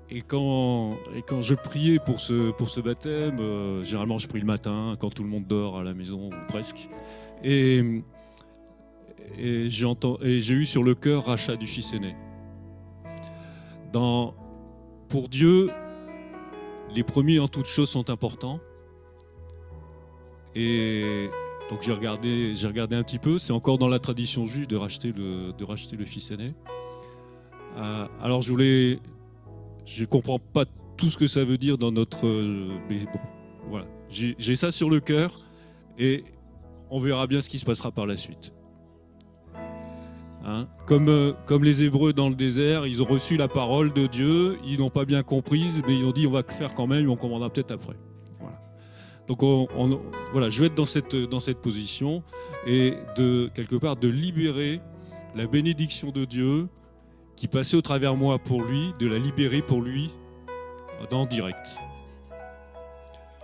Et quand je priais pour ce baptême, généralement je prie le matin quand tout le monde dort à la maison ou presque. Et j'ai eu sur le cœur rachat du fils aîné. Pour Dieu, les premiers en toutes choses sont importants. Et donc j'ai regardé un petit peu. C'est encore dans la tradition juive de racheter le fils aîné. Alors je comprends pas tout ce que ça veut dire dans notre. Mais bon, voilà. J'ai ça sur le cœur et on verra bien ce qui se passera par la suite. Hein, comme les Hébreux dans le désert, ils ont reçu la parole de Dieu, ils n'ont pas bien comprise, mais ils ont dit on va le faire quand même, on commandera peut-être après. Voilà. Donc voilà, je vais être dans cette position et quelque part de libérer la bénédiction de Dieu qui passait au travers moi pour lui, de la libérer pour lui en direct.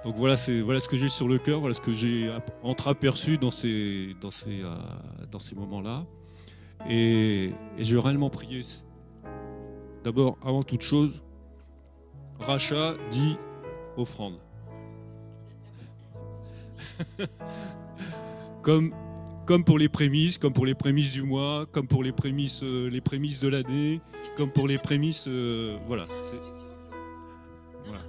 Donc voilà ce que j'ai sur le cœur, voilà ce que j'ai entreaperçu dans ces moments-là. Et je vais réellement prier. D'abord, avant toute chose, rachat dit offrande. Comme pour les prémices, comme pour les prémices du mois, comme pour les prémices de l'année, comme pour les prémices, voilà. Voilà.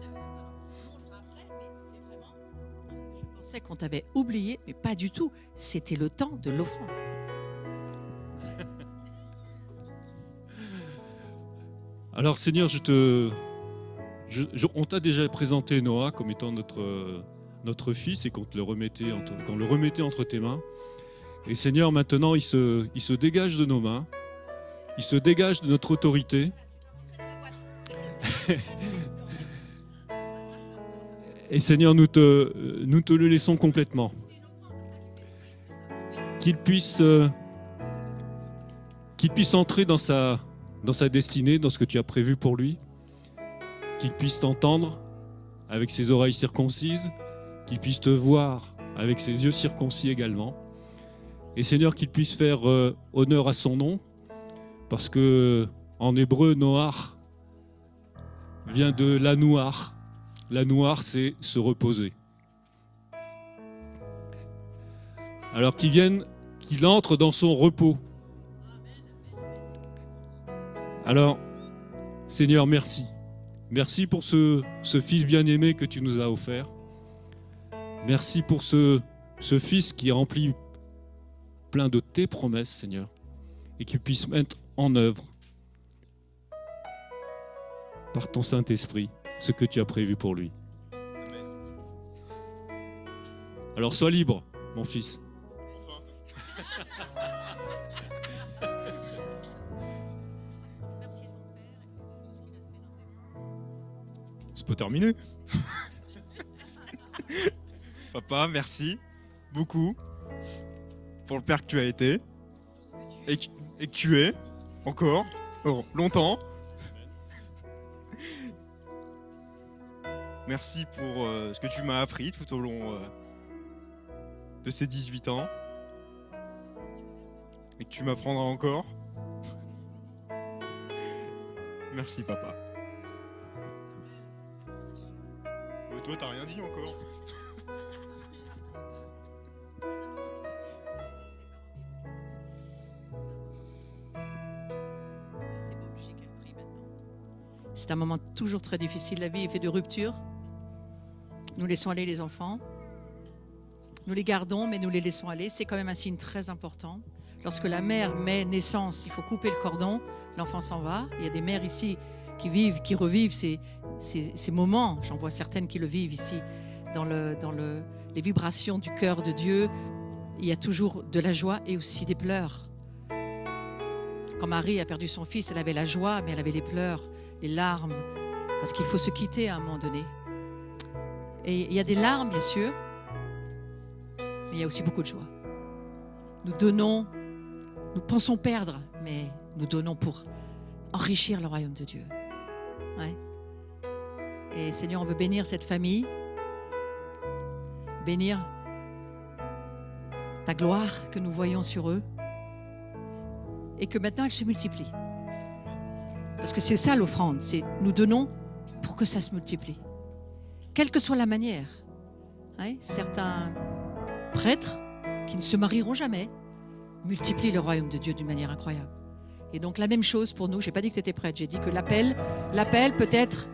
Je pensais qu'on t'avait oublié, mais pas du tout. C'était le temps de l'offrande. Alors Seigneur, on t'a déjà présenté Noah comme étant notre fils et qu'on le remettait entre tes mains. Et Seigneur, maintenant, il se dégage de nos mains, il se dégage de notre autorité. Et Seigneur, nous te le laissons complètement. Qu'il puisse entrer dans sa destinée, dans ce que tu as prévu pour lui, qu'il puisse t'entendre avec ses oreilles circoncises, qu'il puisse te voir avec ses yeux circoncis également. Et Seigneur, qu'il puisse faire honneur à son nom, parce que en hébreu, Noach vient de lanouar. Lanouar, c'est se reposer. Alors qu'il entre dans son repos. Alors, Seigneur, merci. Merci pour ce fils bien-aimé que tu nous as offert. Merci pour ce fils qui est rempli plein de tes promesses, Seigneur, et qu'il puisse mettre en œuvre par ton Saint-Esprit ce que tu as prévu pour lui. Alors sois libre, mon fils. C'est pas terminé. Papa, merci beaucoup. pour le père que tu as été et que tu es encore longtemps. Merci pour ce que tu m'as appris tout au long de ces 18 ans et que tu m'apprendras encore. Merci papa. Toi t'as rien dit encore. C'est un moment toujours très difficile. La vie est faite de ruptures. Nous laissons aller les enfants. Nous les gardons, mais nous les laissons aller. C'est quand même un signe très important. Lorsque la mère met naissance, il faut couper le cordon. L'enfant s'en va. Il y a des mères ici qui vivent, qui revivent ces moments. J'en vois certaines qui le vivent ici. Dans les vibrations du cœur de Dieu, il y a toujours de la joie et aussi des pleurs. Quand Marie a perdu son fils, elle avait la joie, mais elle avait les pleurs, les larmes, parce qu'il faut se quitter à un moment donné. Et il y a des larmes, bien sûr, mais il y a aussi beaucoup de joie. Nous donnons, nous pensons perdre, mais nous donnons pour enrichir le royaume de Dieu. Ouais. Et Seigneur, on veut bénir cette famille, bénir ta gloire que nous voyons sur eux, et que maintenant elle se multiplie. Parce que c'est ça l'offrande, c'est nous donnons pour que ça se multiplie. Quelle que soit la manière. Ouais, certains prêtres qui ne se marieront jamais multiplient le royaume de Dieu d'une manière incroyable. Et donc la même chose pour nous, je n'ai pas dit que tu étais prêtre, j'ai dit que l'appel peut être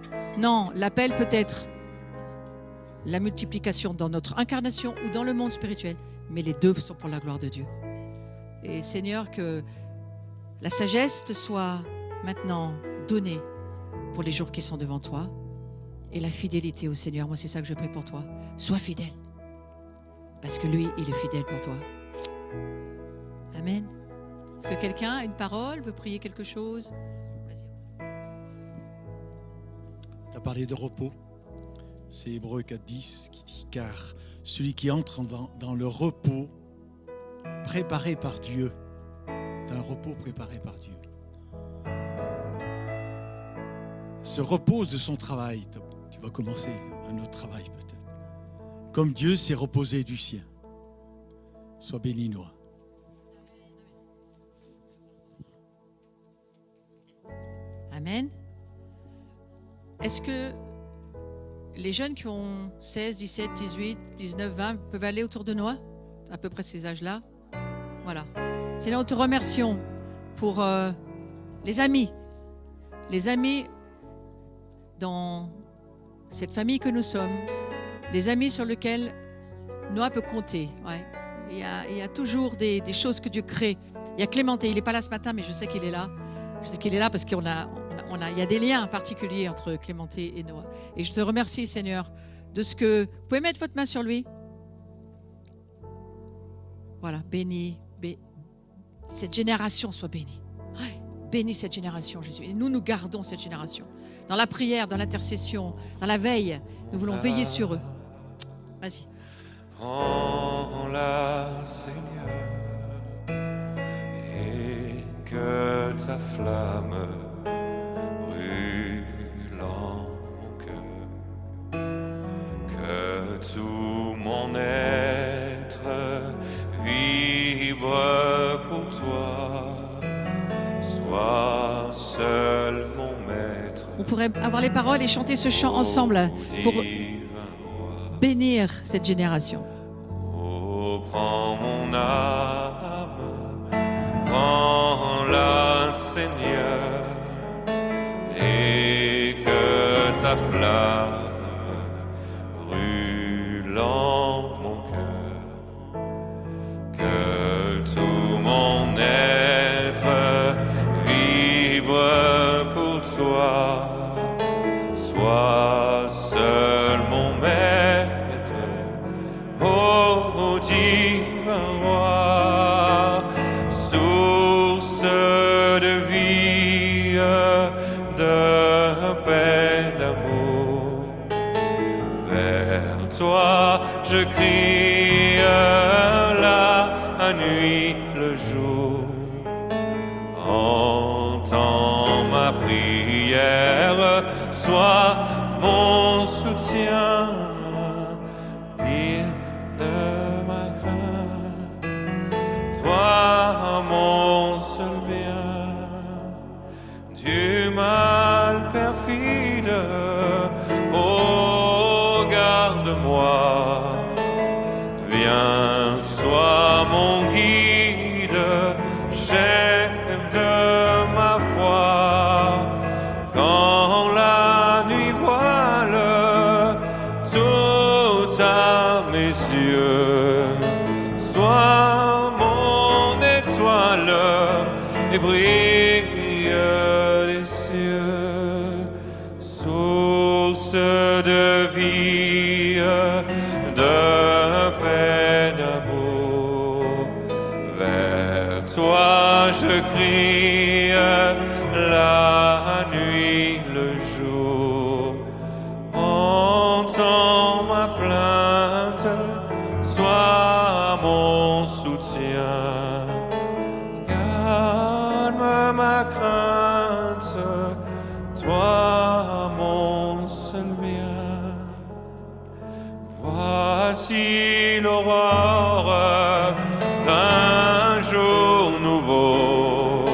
la multiplication dans notre incarnation ou dans le monde spirituel, mais les deux sont pour la gloire de Dieu. Et Seigneur, que la sagesse te soit maintenant donnée pour les jours qui sont devant toi et la fidélité au Seigneur. Moi, c'est ça que je prie pour toi. Sois fidèle parce que lui, il est fidèle pour toi. Amen. Est-ce que quelqu'un a une parole, veut prier quelque chose? Tu as parlé de repos. C'est Hébreux 4:10 qui dit « Car celui qui entre dans le repos préparé par Dieu, tu as un repos préparé par Dieu, se repose de son travail. » Tu vas commencer un autre travail peut-être. Comme Dieu s'est reposé du sien. Sois béni, Noah. Amen. Est-ce que les jeunes qui ont 16, 17, 18, 19, 20 peuvent aller autour de Noah? À peu près ces âges-là. Voilà. Seigneur, nous te remercions pour les amis dans cette famille que nous sommes, des amis sur lesquels Noah peut compter. Ouais. Il y a toujours des choses que Dieu crée. Il y a Clémenté, il n'est pas là ce matin, mais je sais qu'il est là. Je sais qu'il est là parce qu'il y a des liens particuliers entre Clémenté et Noah. Et je te remercie, Seigneur, de ce que... Vous pouvez mettre votre main sur lui? Voilà, bénis. Cette génération soit bénie. Ouais, bénis cette génération, Jésus. Et nous gardons cette génération. Dans la prière, dans l'intercession, dans la veille, nous voulons veiller sur eux. Vas-y. Prends-la, Seigneur, et que ta flamme brûle en mon cœur, que tout mon être vibre pour toi, sois seul mon maître. On pourrait avoir les paroles et chanter ce chant ensemble pour bénir cette génération. Oh, prends mon âme, prends-la, Seigneur, et que ta flamme brûle en mon cœur, que tout mon être vibre pour toi, sois seul mon maître, ô divin roi, source de vie, de paix, d'amour. Vers toi je crie, la la nuit, le jour. Entends ma prière, sois mon soutien, pire de ma crainte. Toi, mon seul bien, du mal perfide, oh, garde-moi. Viens, sois mon guide, chef de ma foi. Quand la nuit voile tout à mes yeux, sois mon étoile et brille des cieux, source de vie, de paix, d'amour. Vers toi je crie la nuit, le jour. Entends ma plainte, sois mon soutien. Calme ma crainte, toi mon seul bien. Voici l'aurore d'un jour nouveau.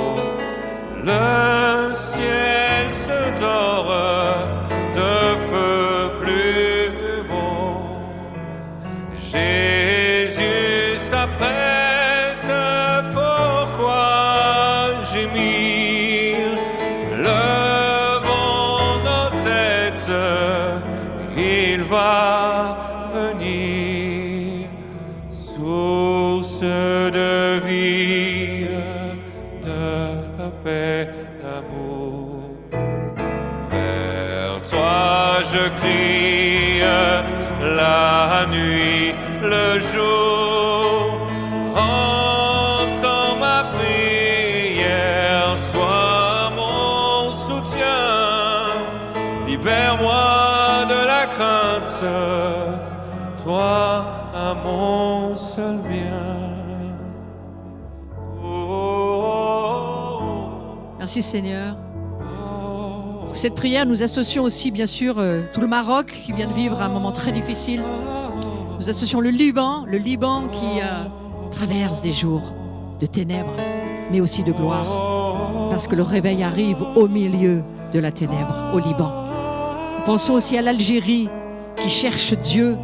Le ciel se dore de feu plus beau. Jésus s'apprête, pourquoi gémir? Levons nos têtes, il va venir. Source de vie, de paix, d'amour. Vers toi je crie la nuit, le jour. Entends ma prière, sois mon soutien. Libère-moi de la crainte, toi à mon seul bien. Merci Seigneur. Pour cette prière, nous associons aussi bien sûr tout le Maroc qui vient de vivre un moment très difficile. Nous associons le Liban qui traverse des jours de ténèbres, mais aussi de gloire, parce que le réveil arrive au milieu de la ténèbre, au Liban. Nous pensons aussi à l'Algérie qui cherche Dieu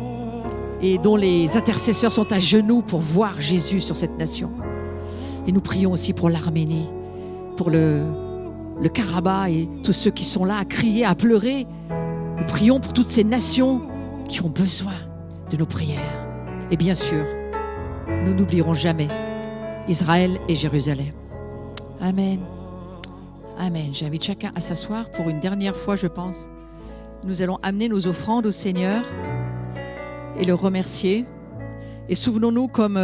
et dont les intercesseurs sont à genoux pour voir Jésus sur cette nation. Et nous prions aussi pour l'Arménie, pour le Karabakh et tous ceux qui sont là à crier, à pleurer. Nous prions pour toutes ces nations qui ont besoin de nos prières. Et bien sûr, nous n'oublierons jamais Israël et Jérusalem. Amen. Amen. J'invite chacun à s'asseoir pour une dernière fois, je pense. Nous allons amener nos offrandes au Seigneur et le remercier. Et souvenons-nous comme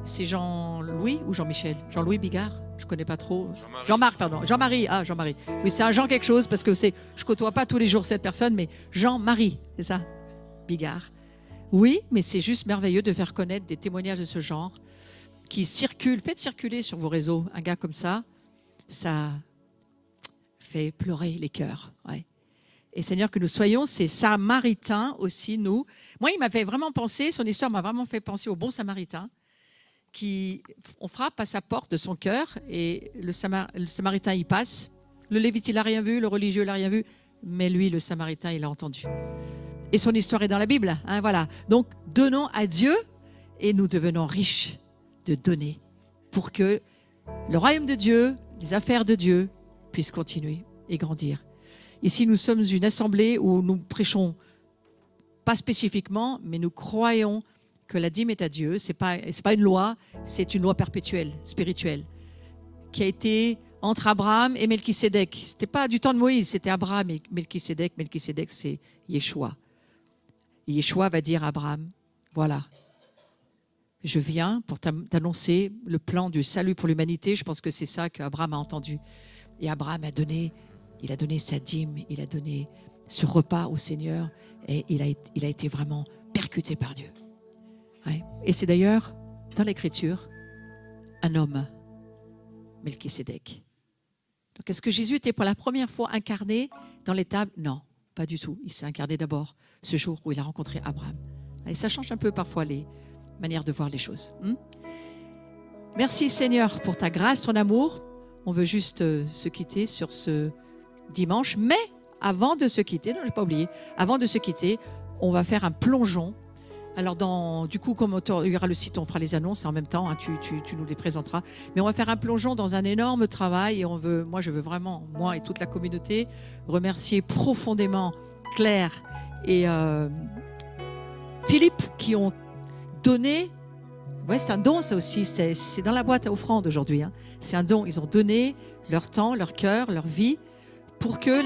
c'est Jean-Louis ou Jean-Michel? Jean-Louis Bigard? Je ne connais pas trop. Jean-Marc, pardon. Jean-Marie. Ah, Jean-Marie. Oui, c'est un Jean quelque chose parce que je ne côtoie pas tous les jours cette personne, mais Jean-Marie, c'est ça? Bigard. Oui, mais c'est juste merveilleux de faire connaître des témoignages de ce genre qui circulent. Faites circuler sur vos réseaux un gars comme ça. Ça fait pleurer les cœurs. Ouais. Et Seigneur, que nous soyons ces Samaritains aussi, nous. Moi, il m'avait vraiment pensé, son histoire m'a vraiment fait penser au bon Samaritain. On frappe à sa porte de son cœur et le Samaritain y passe. Le Lévite, il n'a rien vu, le religieux, il n'a rien vu, mais lui, le Samaritain, il a entendu. Et son histoire est dans la Bible. Hein, voilà. Donc, donnons à Dieu et nous devenons riches de donner pour que le royaume de Dieu, les affaires de Dieu puissent continuer et grandir. Ici, nous sommes une assemblée où nous prêchons pas spécifiquement, mais nous croyons que la dîme est à Dieu. C'est pas une loi, c'est une loi perpétuelle, spirituelle, qui a été entre Abraham et Melchisédek. C'était pas du temps de Moïse, c'était Abraham et Melchisédek. Melchisédek, c'est Yeshua. Yeshua va dire à Abraham, voilà, je viens pour t'annoncer le plan du salut pour l'humanité. Je pense que c'est ça qu'Abraham a entendu. Et Abraham a donné sa dîme, il a donné ce repas au Seigneur et il a été vraiment percuté par Dieu. Ouais. Et c'est d'ailleurs dans l'Écriture un homme, Melchisédek. Donc, est-ce que Jésus était pour la première fois incarné dans l'étable? Non, pas du tout. Il s'est incarné d'abord ce jour où il a rencontré Abraham. Et ça change un peu parfois les manières de voir les choses. Merci Seigneur pour ta grâce, ton amour. On veut juste se quitter sur ce dimanche. Mais avant de se quitter, non, je n'ai pas oublié, avant de se quitter, on va faire un plongeon. Alors, du coup, comme il y aura le site, on fera les annonces en même temps, hein, tu nous les présenteras. Mais on va faire un plongeon dans un énorme travail et moi, je veux vraiment, moi et toute la communauté, remercier profondément Claire et Philippe qui ont donné. Ouais, c'est un don, ça aussi. C'est dans la boîte à offrande aujourd'hui. Hein. C'est un don. Ils ont donné leur temps, leur cœur, leur vie pour que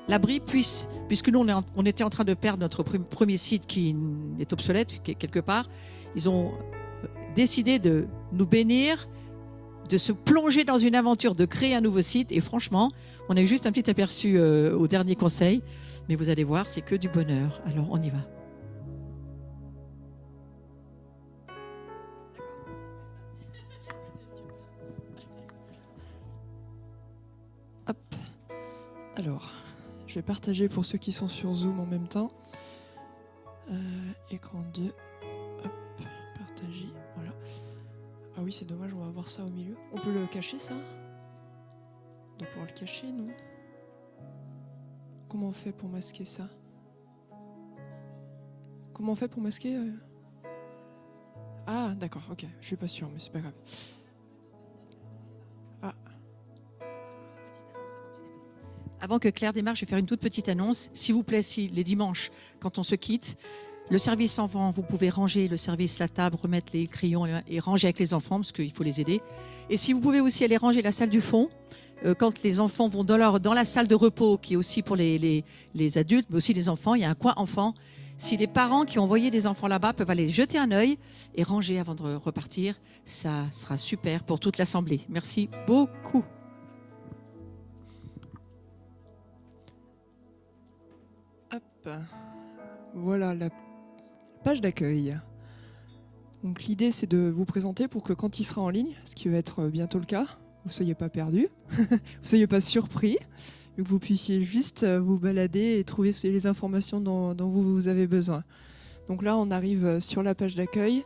l'abri puisse, puisque nous, on était en train de perdre notre premier site qui est obsolète, quelque part. Ils ont décidé de nous bénir, de se plonger dans une aventure, de créer un nouveau site. Et franchement, on a eu juste un petit aperçu au dernier conseil. Mais vous allez voir, c'est que du bonheur. Alors, on y va. Hop. Alors, je vais partager pour ceux qui sont sur Zoom en même temps. Écran 2. Hop, partager. Voilà. Ah oui, c'est dommage, on va voir ça au milieu. On peut le cacher, ça? On doit pouvoir le cacher, non? Comment on fait pour masquer ça? Comment on fait pour masquer Ah, d'accord, ok. Je suis pas sûr, mais c'est pas grave. Ah. Avant que Claire démarre, je vais faire une toute petite annonce. S'il vous plaît, si les dimanches, quand on se quitte, le service enfant, vous pouvez ranger le service, la table, remettre les crayons et ranger avec les enfants parce qu'il faut les aider. Et si vous pouvez aussi aller ranger la salle du fond, quand les enfants vont dans la salle de repos, qui est aussi pour les adultes, mais aussi les enfants, il y a un coin enfant. Si les parents qui ont envoyé des enfants là-bas peuvent aller jeter un œil et ranger avant de repartir, ça sera super pour toute l'assemblée. Merci beaucoup. Hop, voilà la page d'accueil. Donc l'idée c'est de vous présenter pour que quand il sera en ligne, ce qui va être bientôt le cas, vous ne soyez pas perdus, vous ne soyez pas surpris, que vous puissiez juste vous balader et trouver les informations dont vous avez besoin. Donc là on arrive sur la page d'accueil.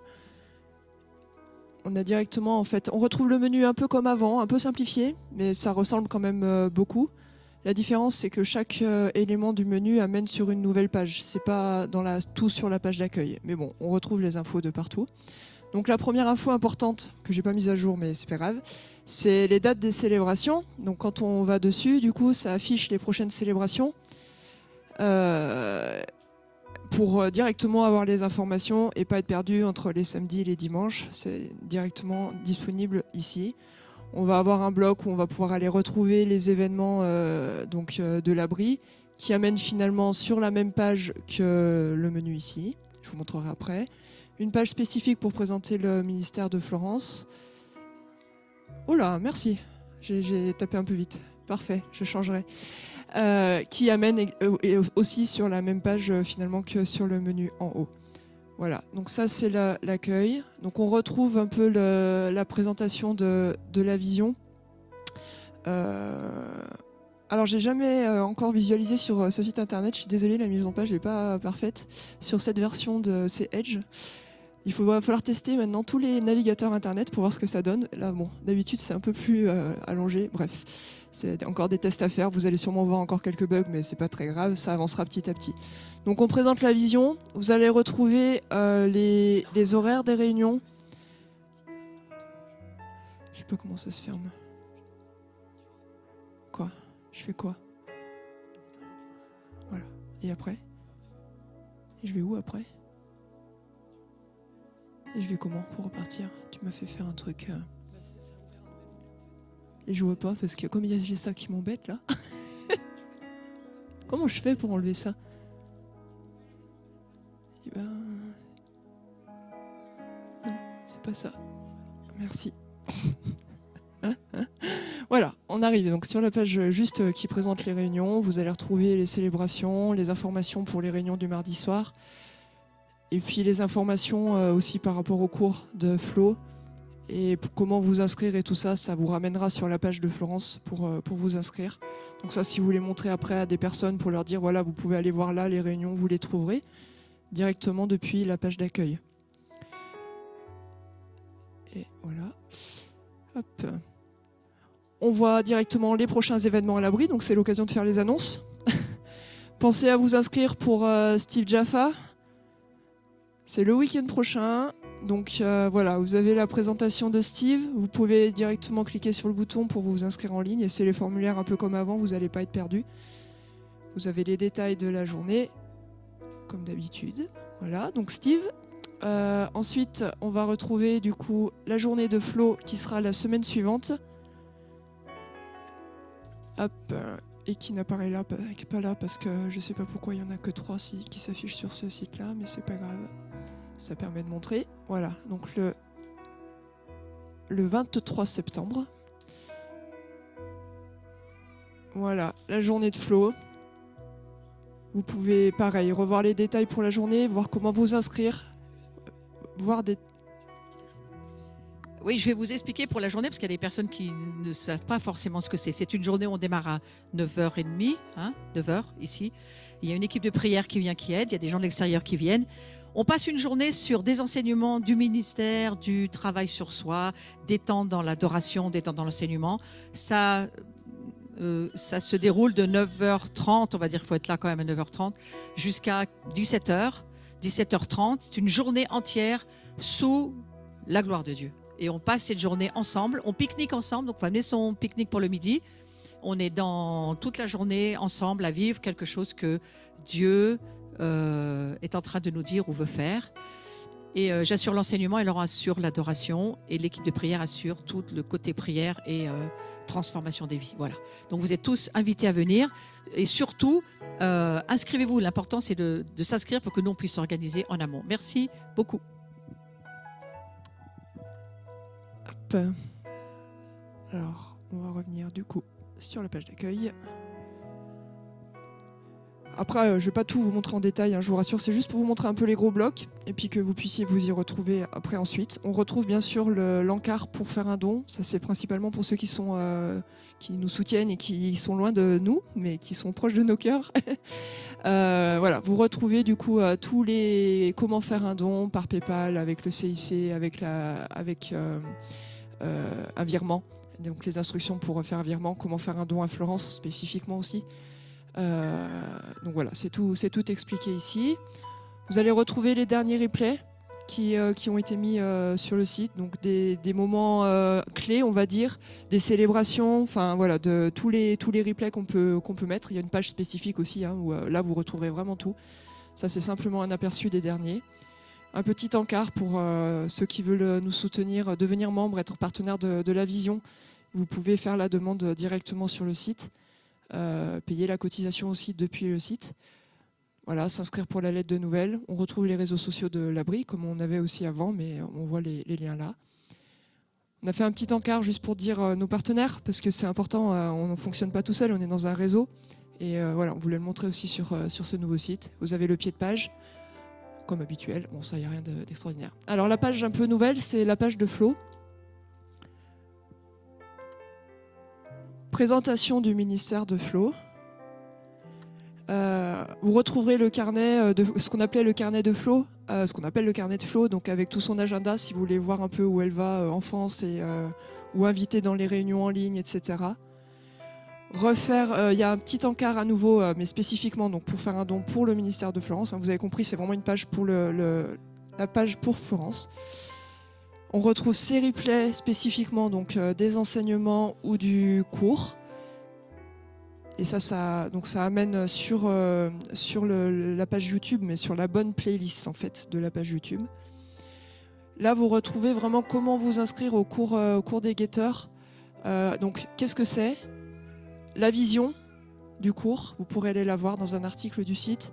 On a directement, en fait, on retrouve le menu un peu comme avant, un peu simplifié, mais ça ressemble quand même beaucoup. La différence, c'est que chaque élément du menu amène sur une nouvelle page. C'est pas tout sur la page d'accueil. Mais bon, on retrouve les infos de partout. Donc la première info importante, que j'ai pas mise à jour, mais c'est pas grave, c'est les dates des célébrations. Donc quand on va dessus, du coup, ça affiche les prochaines célébrations. Pour directement avoir les informations et pas être perdu entre les samedis et les dimanches. C'est directement disponible ici. On va avoir un bloc où on va pouvoir aller retrouver les événements de l'abri qui amènent finalement sur la même page que le menu ici. Je vous montrerai après. Une page spécifique pour présenter le ministère de Florence. Oh là, merci. J'ai tapé un peu vite. Parfait, je changerai. Qui amène aussi sur la même page finalement que sur le menu en haut. Voilà, donc ça c'est l'accueil. Donc on retrouve un peu la présentation de la vision. Alors j'ai jamais encore visualisé sur ce site internet, je suis désolée, la mise en page n'est pas parfaite sur cette version de Edge. Il va falloir tester maintenant tous les navigateurs internet pour voir ce que ça donne. Là bon, d'habitude c'est un peu plus allongé, bref. C'est encore des tests à faire, vous allez sûrement voir encore quelques bugs, mais c'est pas très grave, ça avancera petit à petit. Donc on présente la vision, vous allez retrouver les horaires des réunions. Je sais pas comment ça se ferme. Quoi? Je fais quoi? Voilà. Et après? Et je vais où après? Et je vais comment pour repartir? Tu m'as fait faire un truc... Et je vois pas parce que comme il y a ça qui m'embête là. Comment je fais pour enlever ça? Eh ben... Non, c'est pas ça. Merci. Voilà, on arrive donc sur la page juste qui présente les réunions. Vous allez retrouver les célébrations, les informations pour les réunions du mardi soir. Et puis les informations aussi par rapport au cours de Flo et comment vous inscrire et tout ça, ça vous ramènera sur la page de Florence pour vous inscrire. Donc ça, si vous voulez montrer après à des personnes pour leur dire voilà, vous pouvez aller voir là les réunions, vous les trouverez directement depuis la page d'accueil. Et voilà. Hop. On voit directement les prochains événements à l'abri, donc c'est l'occasion de faire les annonces. Pensez à vous inscrire pour Steve Jaffa. C'est le week-end prochain. Donc voilà, vous avez la présentation de Steve. Vous pouvez directement cliquer sur le bouton pour vous inscrire en ligne. Et c'est les formulaires un peu comme avant, vous n'allez pas être perdu. Vous avez les détails de la journée, comme d'habitude. Voilà, donc Steve. Ensuite, on va retrouver du coup la journée de Flo qui sera la semaine suivante. Hop, et qui n'apparaît là, qui n'est pas là parce que je ne sais pas pourquoi il n'y en a que 3 qui s'affichent sur ce site-là, mais c'est pas grave. Ça permet de montrer. Voilà, donc le 23 septembre. Voilà, la journée de Flo. Vous pouvez, pareil, revoir les détails pour la journée, voir comment vous inscrire, voir des... Oui, je vais vous expliquer pour la journée, parce qu'il y a des personnes qui ne savent pas forcément ce que c'est. C'est une journée où on démarre à 9h30, 9h ici. Il y a une équipe de prière qui vient, qui aide, il y a des gens de l'extérieur qui viennent. On passe une journée sur des enseignements du ministère, du travail sur soi, des temps dans l'adoration, des temps dans l'enseignement. Ça se déroule de 9h30, on va dire qu'il faut être là quand même à 9h30, jusqu'à 17h, 17h30. C'est une journée entière sous la gloire de Dieu. Et on passe cette journée ensemble, on pique-nique ensemble, donc on va amener son pique-nique pour le midi. On est dans toute la journée ensemble à vivre quelque chose que Dieu est en train de nous dire ou veut faire. Et j'assure l'enseignement et Laurent assure l'adoration et l'équipe de prière assure tout le côté prière et transformation des vies. Voilà. Donc vous êtes tous invités à venir et surtout inscrivez-vous. L'important c'est de s'inscrire pour que nous on puisse s'organiser en amont. Merci beaucoup. Hop. Alors, on va revenir du coup sur la page d'accueil. Après, je ne vais pas tout vous montrer en détail, je vous rassure, c'est juste pour vous montrer un peu les gros blocs et puis que vous puissiez vous y retrouver après ensuite. On retrouve bien sûr l'encart pour faire un don, ça c'est principalement pour ceux qui nous soutiennent et qui sont loin de nous, mais qui sont proches de nos cœurs. Voilà, vous retrouvez du coup tous les comment faire un don par PayPal, avec le CIC, avec un virement, donc les instructions pour faire un virement, comment faire un don à Florence spécifiquement aussi. Donc voilà, c'est tout expliqué ici. Vous allez retrouver les derniers replays qui ont été mis sur le site, donc des moments clés, on va dire, des célébrations, enfin voilà, de tous les replays qu'on peut mettre. Il y a une page spécifique aussi, où là vous retrouverez vraiment tout. Ça c'est simplement un aperçu des derniers. Un petit encart pour ceux qui veulent nous soutenir, devenir membre, être partenaire de la vision. Vous pouvez faire la demande directement sur le site. Payer la cotisation aussi depuis le site. Voilà, s'inscrire pour la lettre de nouvelles. On retrouve les réseaux sociaux de l'abri, comme on avait aussi avant, mais on voit les liens là. On a fait un petit encart juste pour dire nos partenaires, parce que c'est important, on ne fonctionne pas tout seul, on est dans un réseau. Et voilà, on voulait le montrer aussi sur ce nouveau site. Vous avez le pied de page, comme habituel. Bon, ça, il n'y a rien d'extraordinaire. Alors, la page un peu nouvelle, c'est la page de Flo. Présentation du ministère de Flo. Vous retrouverez le carnet de ce qu'on appelait le carnet de Flo, ce qu'on appelle le carnet de Flo, donc avec tout son agenda, si vous voulez voir un peu où elle va en France et ou inviter dans les réunions en ligne, etc. Refaire, il y a un petit encart à nouveau, mais spécifiquement donc pour faire un don pour le ministère de Florence. Vous avez compris, c'est vraiment une page pour la page pour Florence. On retrouve ces replays spécifiquement donc des enseignements ou du cours. Et ça amène sur la page YouTube, mais sur la bonne playlist en fait de la page YouTube. Là, vous retrouvez vraiment comment vous inscrire au cours des guetteurs. Donc, qu'est-ce que c'est ? La vision du cours, vous pourrez aller la voir dans un article du site.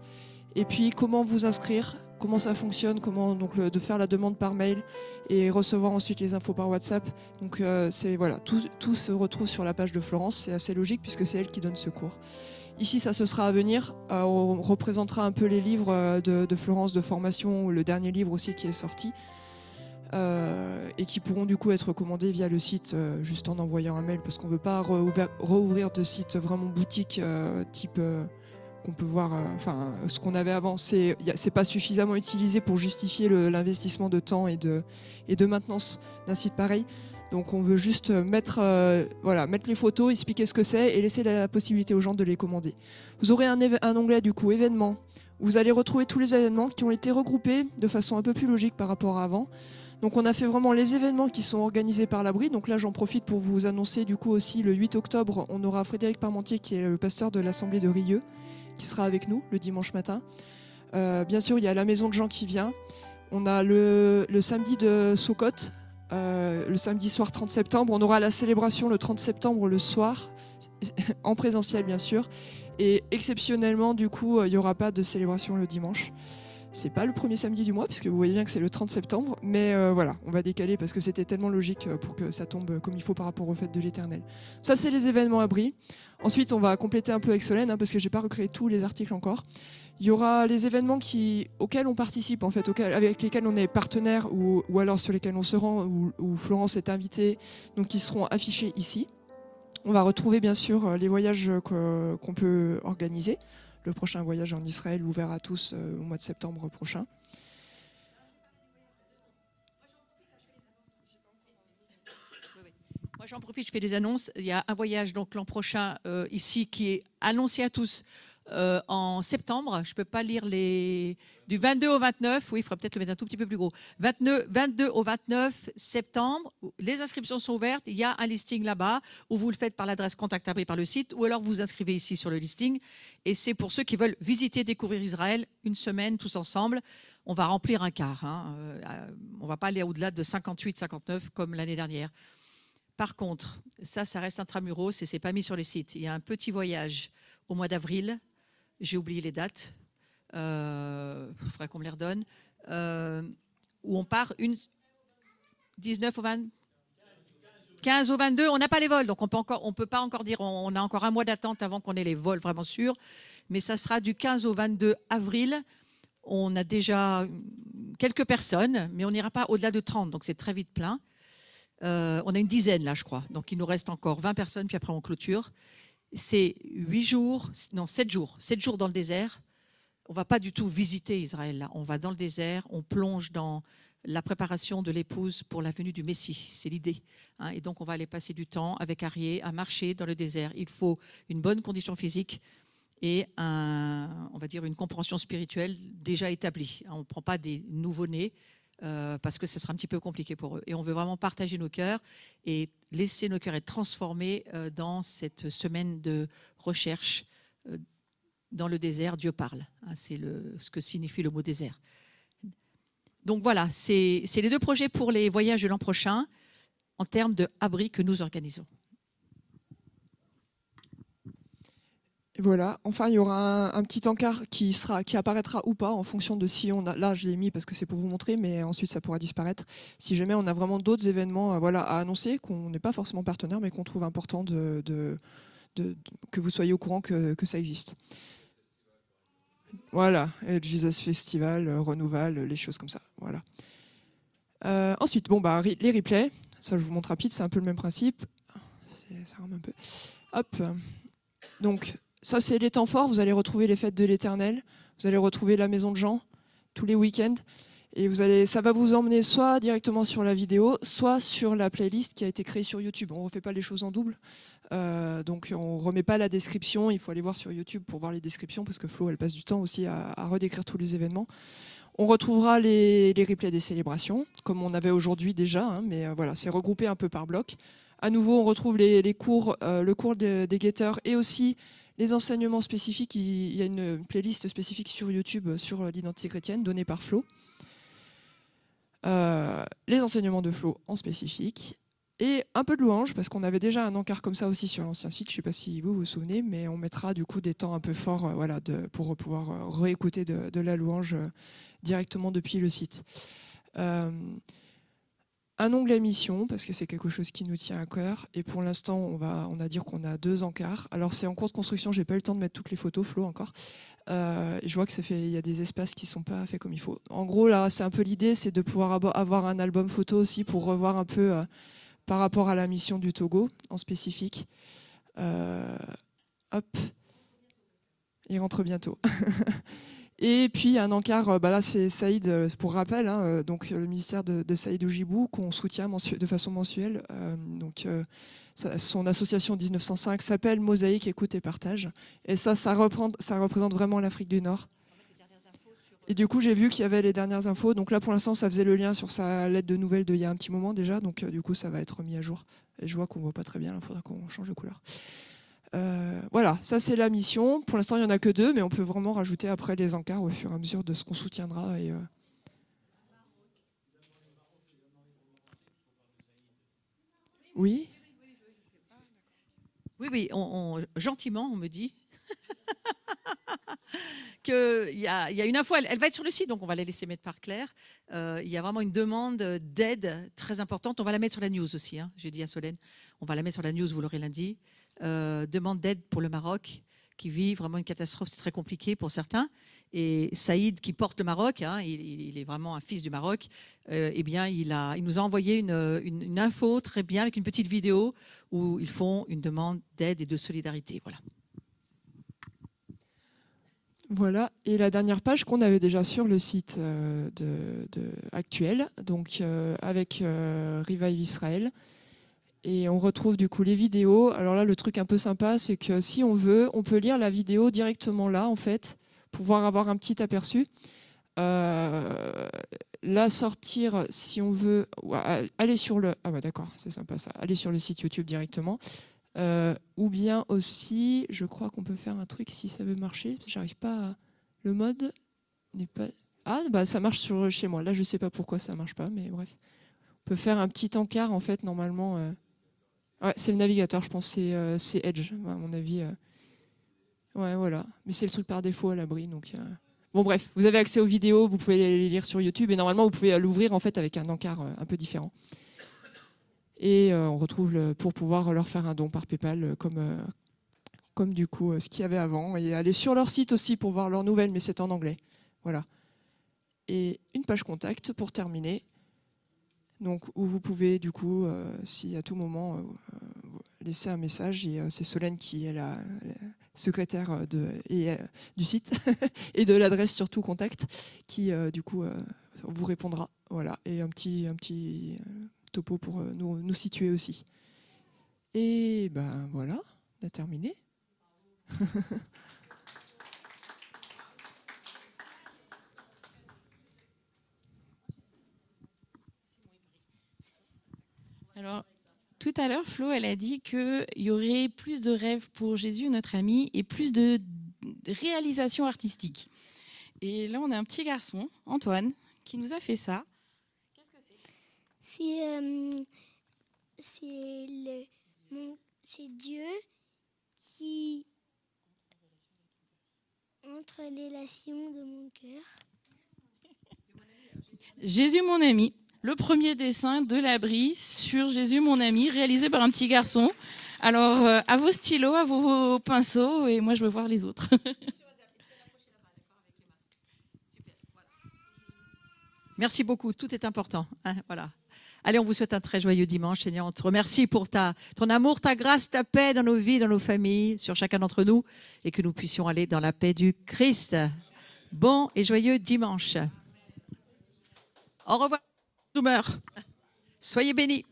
Et puis, comment vous inscrire ? Comment ça fonctionne, comment donc de faire la demande par mail et recevoir ensuite les infos par WhatsApp. Donc voilà, tout se retrouve sur la page de Florence, c'est assez logique puisque c'est elle qui donne ce cours. Ici, ça ce sera à venir. On représentera un peu les livres de Florence de formation, le dernier livre aussi qui est sorti, et qui pourront du coup être commandés via le site juste en envoyant un mail, parce qu'on ne veut pas rouvrir de site vraiment boutique type qu'on peut voir. Enfin, ce qu'on avait avant, c'est pas suffisamment utilisé pour justifier l'investissement de temps et de maintenance d'un site pareil. Donc on veut juste mettre les photos, expliquer ce que c'est et laisser la possibilité aux gens de les commander. Vous aurez un onglet du coup événements, où vous allez retrouver tous les événements qui ont été regroupés de façon un peu plus logique par rapport à avant. Donc on a fait vraiment les événements qui sont organisés par l'Abri. Donc là j'en profite pour vous annoncer du coup aussi le 8 octobre, on aura Frédéric Parmentier qui est le pasteur de l'Assemblée de Rieux qui sera avec nous le dimanche matin. Bien sûr il y a la Maison de Jean qui vient. On a le samedi de Sokot. Le samedi soir 30 septembre, on aura la célébration le 30 septembre le soir, en présentiel bien sûr, et exceptionnellement du coup il n'y aura pas de célébration le dimanche. C'est pas le premier samedi du mois puisque vous voyez bien que c'est le 30 septembre, mais voilà, on va décaler parce que c'était tellement logique pour que ça tombe comme il faut par rapport aux fêtes de l'Éternel. Ça c'est les événements Abri. Ensuite on va compléter un peu avec Solène parce que j'ai pas recréé tous les articles encore. Il y aura les événements auxquels on participe, en fait, avec lesquels on est partenaire ou alors sur lesquels on se rend, où Florence est invitée, donc qui seront affichés ici. On va retrouver bien sûr les voyages qu'on peut organiser. Le prochain voyage en Israël ouvert à tous au mois de septembre prochain. Moi j'en profite, je fais des annonces. Il y a un voyage donc l'an prochain ici qui est annoncé à tous. En septembre, je ne peux pas lire du 22 au 29, oui, il faudra peut-être le mettre un tout petit peu plus gros. 22 au 29 septembre, les inscriptions sont ouvertes, il y a un listing là-bas, où vous le faites par l'adresse Contact Abri par le site, ou alors vous vous inscrivez ici sur le listing, et c'est pour ceux qui veulent visiter, découvrir Israël, une semaine tous ensemble. On va remplir un quart, hein. On ne va pas aller au-delà de 58, 59 comme l'année dernière. Par contre, ça reste intramuros et ce n'est pas mis sur les sites. Il y a un petit voyage au mois d'avril. J'ai oublié les dates, il faudrait qu'on me les redonne, où on part 19 au 20, 15 au 22, on n'a pas les vols, donc on peut pas encore dire, on a encore un mois d'attente avant qu'on ait les vols vraiment sûrs, mais ça sera du 15 au 22 avril, on a déjà quelques personnes, mais on n'ira pas au-delà de 30, donc c'est très vite plein. On a une dizaine là, je crois, donc il nous reste encore 20 personnes, puis après on clôture. C'est 7 jours dans le désert. On ne va pas du tout visiter Israël là. On va dans le désert, on plonge dans la préparation de l'épouse pour la venue du Messie. C'est l'idée. Hein. Et donc on va aller passer du temps avec Arié à marcher dans le désert. Il faut une bonne condition physique et on va dire une compréhension spirituelle déjà établie. On ne prend pas des nouveau-nés. Parce que ce sera un petit peu compliqué pour eux. Et on veut vraiment partager nos cœurs et laisser nos cœurs être transformés dans cette semaine de recherche dans le désert. Dieu parle. Hein, c'est ce que signifie le mot désert. Donc voilà, c'est les deux projets pour les voyages de l'an prochain en termes de abri que nous organisons. Voilà, enfin il y aura un petit encart qui apparaîtra ou pas en fonction de si on a, là je l'ai mis parce que c'est pour vous montrer, mais ensuite ça pourra disparaître. Si jamais on a vraiment d'autres événements à annoncer, qu'on n'est pas forcément partenaire, mais qu'on trouve important que vous soyez au courant que ça existe. Voilà, Jesus Festival, Renouval, les choses comme ça. Voilà. Ensuite, les replays, ça je vous montre rapide, c'est un peu le même principe. Ça rame un peu. Hop. Donc, ça, c'est les temps forts. Vous allez retrouver les fêtes de l'Éternel. Vous allez retrouver la Maison de Jean tous les week-ends. Et ça va vous emmener soit directement sur la vidéo, soit sur la playlist qui a été créée sur YouTube. On ne refait pas les choses en double. Donc, on ne remet pas la description. Il faut aller voir sur YouTube pour voir les descriptions parce que Flo, elle passe du temps aussi à redécrire tous les événements. On retrouvera les replays des célébrations, comme on avait aujourd'hui déjà. Hein, mais voilà, c'est regroupé un peu par bloc. À nouveau, on retrouve les cours, le cours des guetteurs et aussi les enseignements spécifiques. Il y a une playlist spécifique sur YouTube sur l'identité chrétienne donnée par Flo. Les enseignements de Flo en spécifique. Et un peu de louange, parce qu'on avait déjà un encart comme ça aussi sur l'ancien site. Je ne sais pas si vous vous souvenez, mais on mettra du coup des temps un peu forts pour pouvoir réécouter de la louange directement depuis le site. un onglet mission, parce que c'est quelque chose qui nous tient à cœur. Et pour l'instant, on a dit qu'on a 2 encarts. Alors c'est en cours de construction, j'ai pas eu le temps de mettre toutes les photos, Flo, encore. Et je vois que il y a des espaces qui sont pas faits comme il faut. En gros, là, c'est un peu l'idée, c'est de pouvoir avoir un album photo aussi pour revoir un peu par rapport à la mission du Togo en spécifique. Hop, il rentre bientôt. Et puis un encart, là c'est Saïd, pour rappel, hein, donc le ministère de Saïd Oujibou, qu'on soutient de façon mensuelle. Son association 1905 s'appelle Mosaïque, écoute et partage. Et ça représente vraiment l'Afrique du Nord. Et du coup, j'ai vu qu'il y avait les dernières infos. Donc là, pour l'instant, ça faisait le lien sur sa lettre de nouvelles d'il y a un petit moment déjà. Donc du coup, ça va être mis à jour. Et je vois qu'on ne voit pas très bien, il faudra qu'on change de couleur. Voilà, ça c'est la mission. Pour l'instant, il n'y en a que 2, mais on peut vraiment rajouter après les encarts au fur et à mesure de ce qu'on soutiendra. Oui. Oui, gentiment, on me dit qu'il y a une info, elle va être sur le site, donc on va la laisser mettre par Claire. Il y a vraiment une demande d'aide très importante. On va la mettre sur la news aussi, hein. J'ai dit à Solène, on va la mettre sur la news, vous l'aurez lundi. Demande d'aide pour le Maroc, qui vit vraiment une catastrophe, c'est très compliqué pour certains. Et Saïd, qui porte le Maroc, hein, il est vraiment un fils du Maroc, eh bien, il nous a envoyé une info très bien, avec une petite vidéo où ils font une demande d'aide et de solidarité. Voilà. Voilà, et la dernière page qu'on avait déjà sur le site actuel, donc avec Revive Israël. Et on retrouve du coup les vidéos. Alors là, le truc un peu sympa, c'est que si on veut, on peut lire la vidéo directement là, en fait, pouvoir avoir un petit aperçu. La sortir, si on veut, aller sur le... Ah bah d'accord, c'est sympa ça. Aller sur le site YouTube directement. Ou bien aussi, je crois qu'on peut faire un truc si ça veut marcher. J'arrive pas à... Le mode n'est pas... Ah bah ça marche chez moi. Là, je sais pas pourquoi ça marche pas, mais bref. On peut faire un petit encart, en fait, normalement... Ouais, c'est le navigateur, je pense, c'est Edge, à mon avis. Ouais, voilà. Mais c'est le truc par défaut à l'abri. Donc, bon, bref, vous avez accès aux vidéos, vous pouvez les lire sur YouTube, et normalement, vous pouvez l'ouvrir en fait avec un encart un peu différent. Et on retrouve pour pouvoir leur faire un don par PayPal, comme du coup ce qu'il y avait avant, et aller sur leur site aussi pour voir leurs nouvelles, mais c'est en anglais. Voilà. Et une page contact pour terminer. Donc, où vous pouvez, du coup, si à tout moment, laisser un message. Et c'est Solène qui est la secrétaire du site et de l'adresse surtout contact qui, du coup, vous répondra. Voilà. Et un petit topo pour nous situer aussi. Et ben voilà, on a terminé. Alors, tout à l'heure, Flo, elle a dit qu'il y aurait plus de rêves pour Jésus, notre ami, et plus de réalisations artistiques. Et là, on a un petit garçon, Antoine, qui nous a fait ça. Qu'est-ce que c'est ? C'est Dieu qui entre les lations de mon cœur. Jésus, mon ami. Le premier dessin de l'abri sur Jésus, mon ami, réalisé par un petit garçon. Alors, à vos stylos, à vos pinceaux, et moi, je veux voir les autres. Merci beaucoup, tout est important. Hein, voilà. Allez, on vous souhaite un très joyeux dimanche. Seigneur, on te remercie pour ton amour, ta grâce, ta paix dans nos vies, dans nos familles, sur chacun d'entre nous, et que nous puissions aller dans la paix du Christ. Bon et joyeux dimanche. Au revoir. Soyez bénis.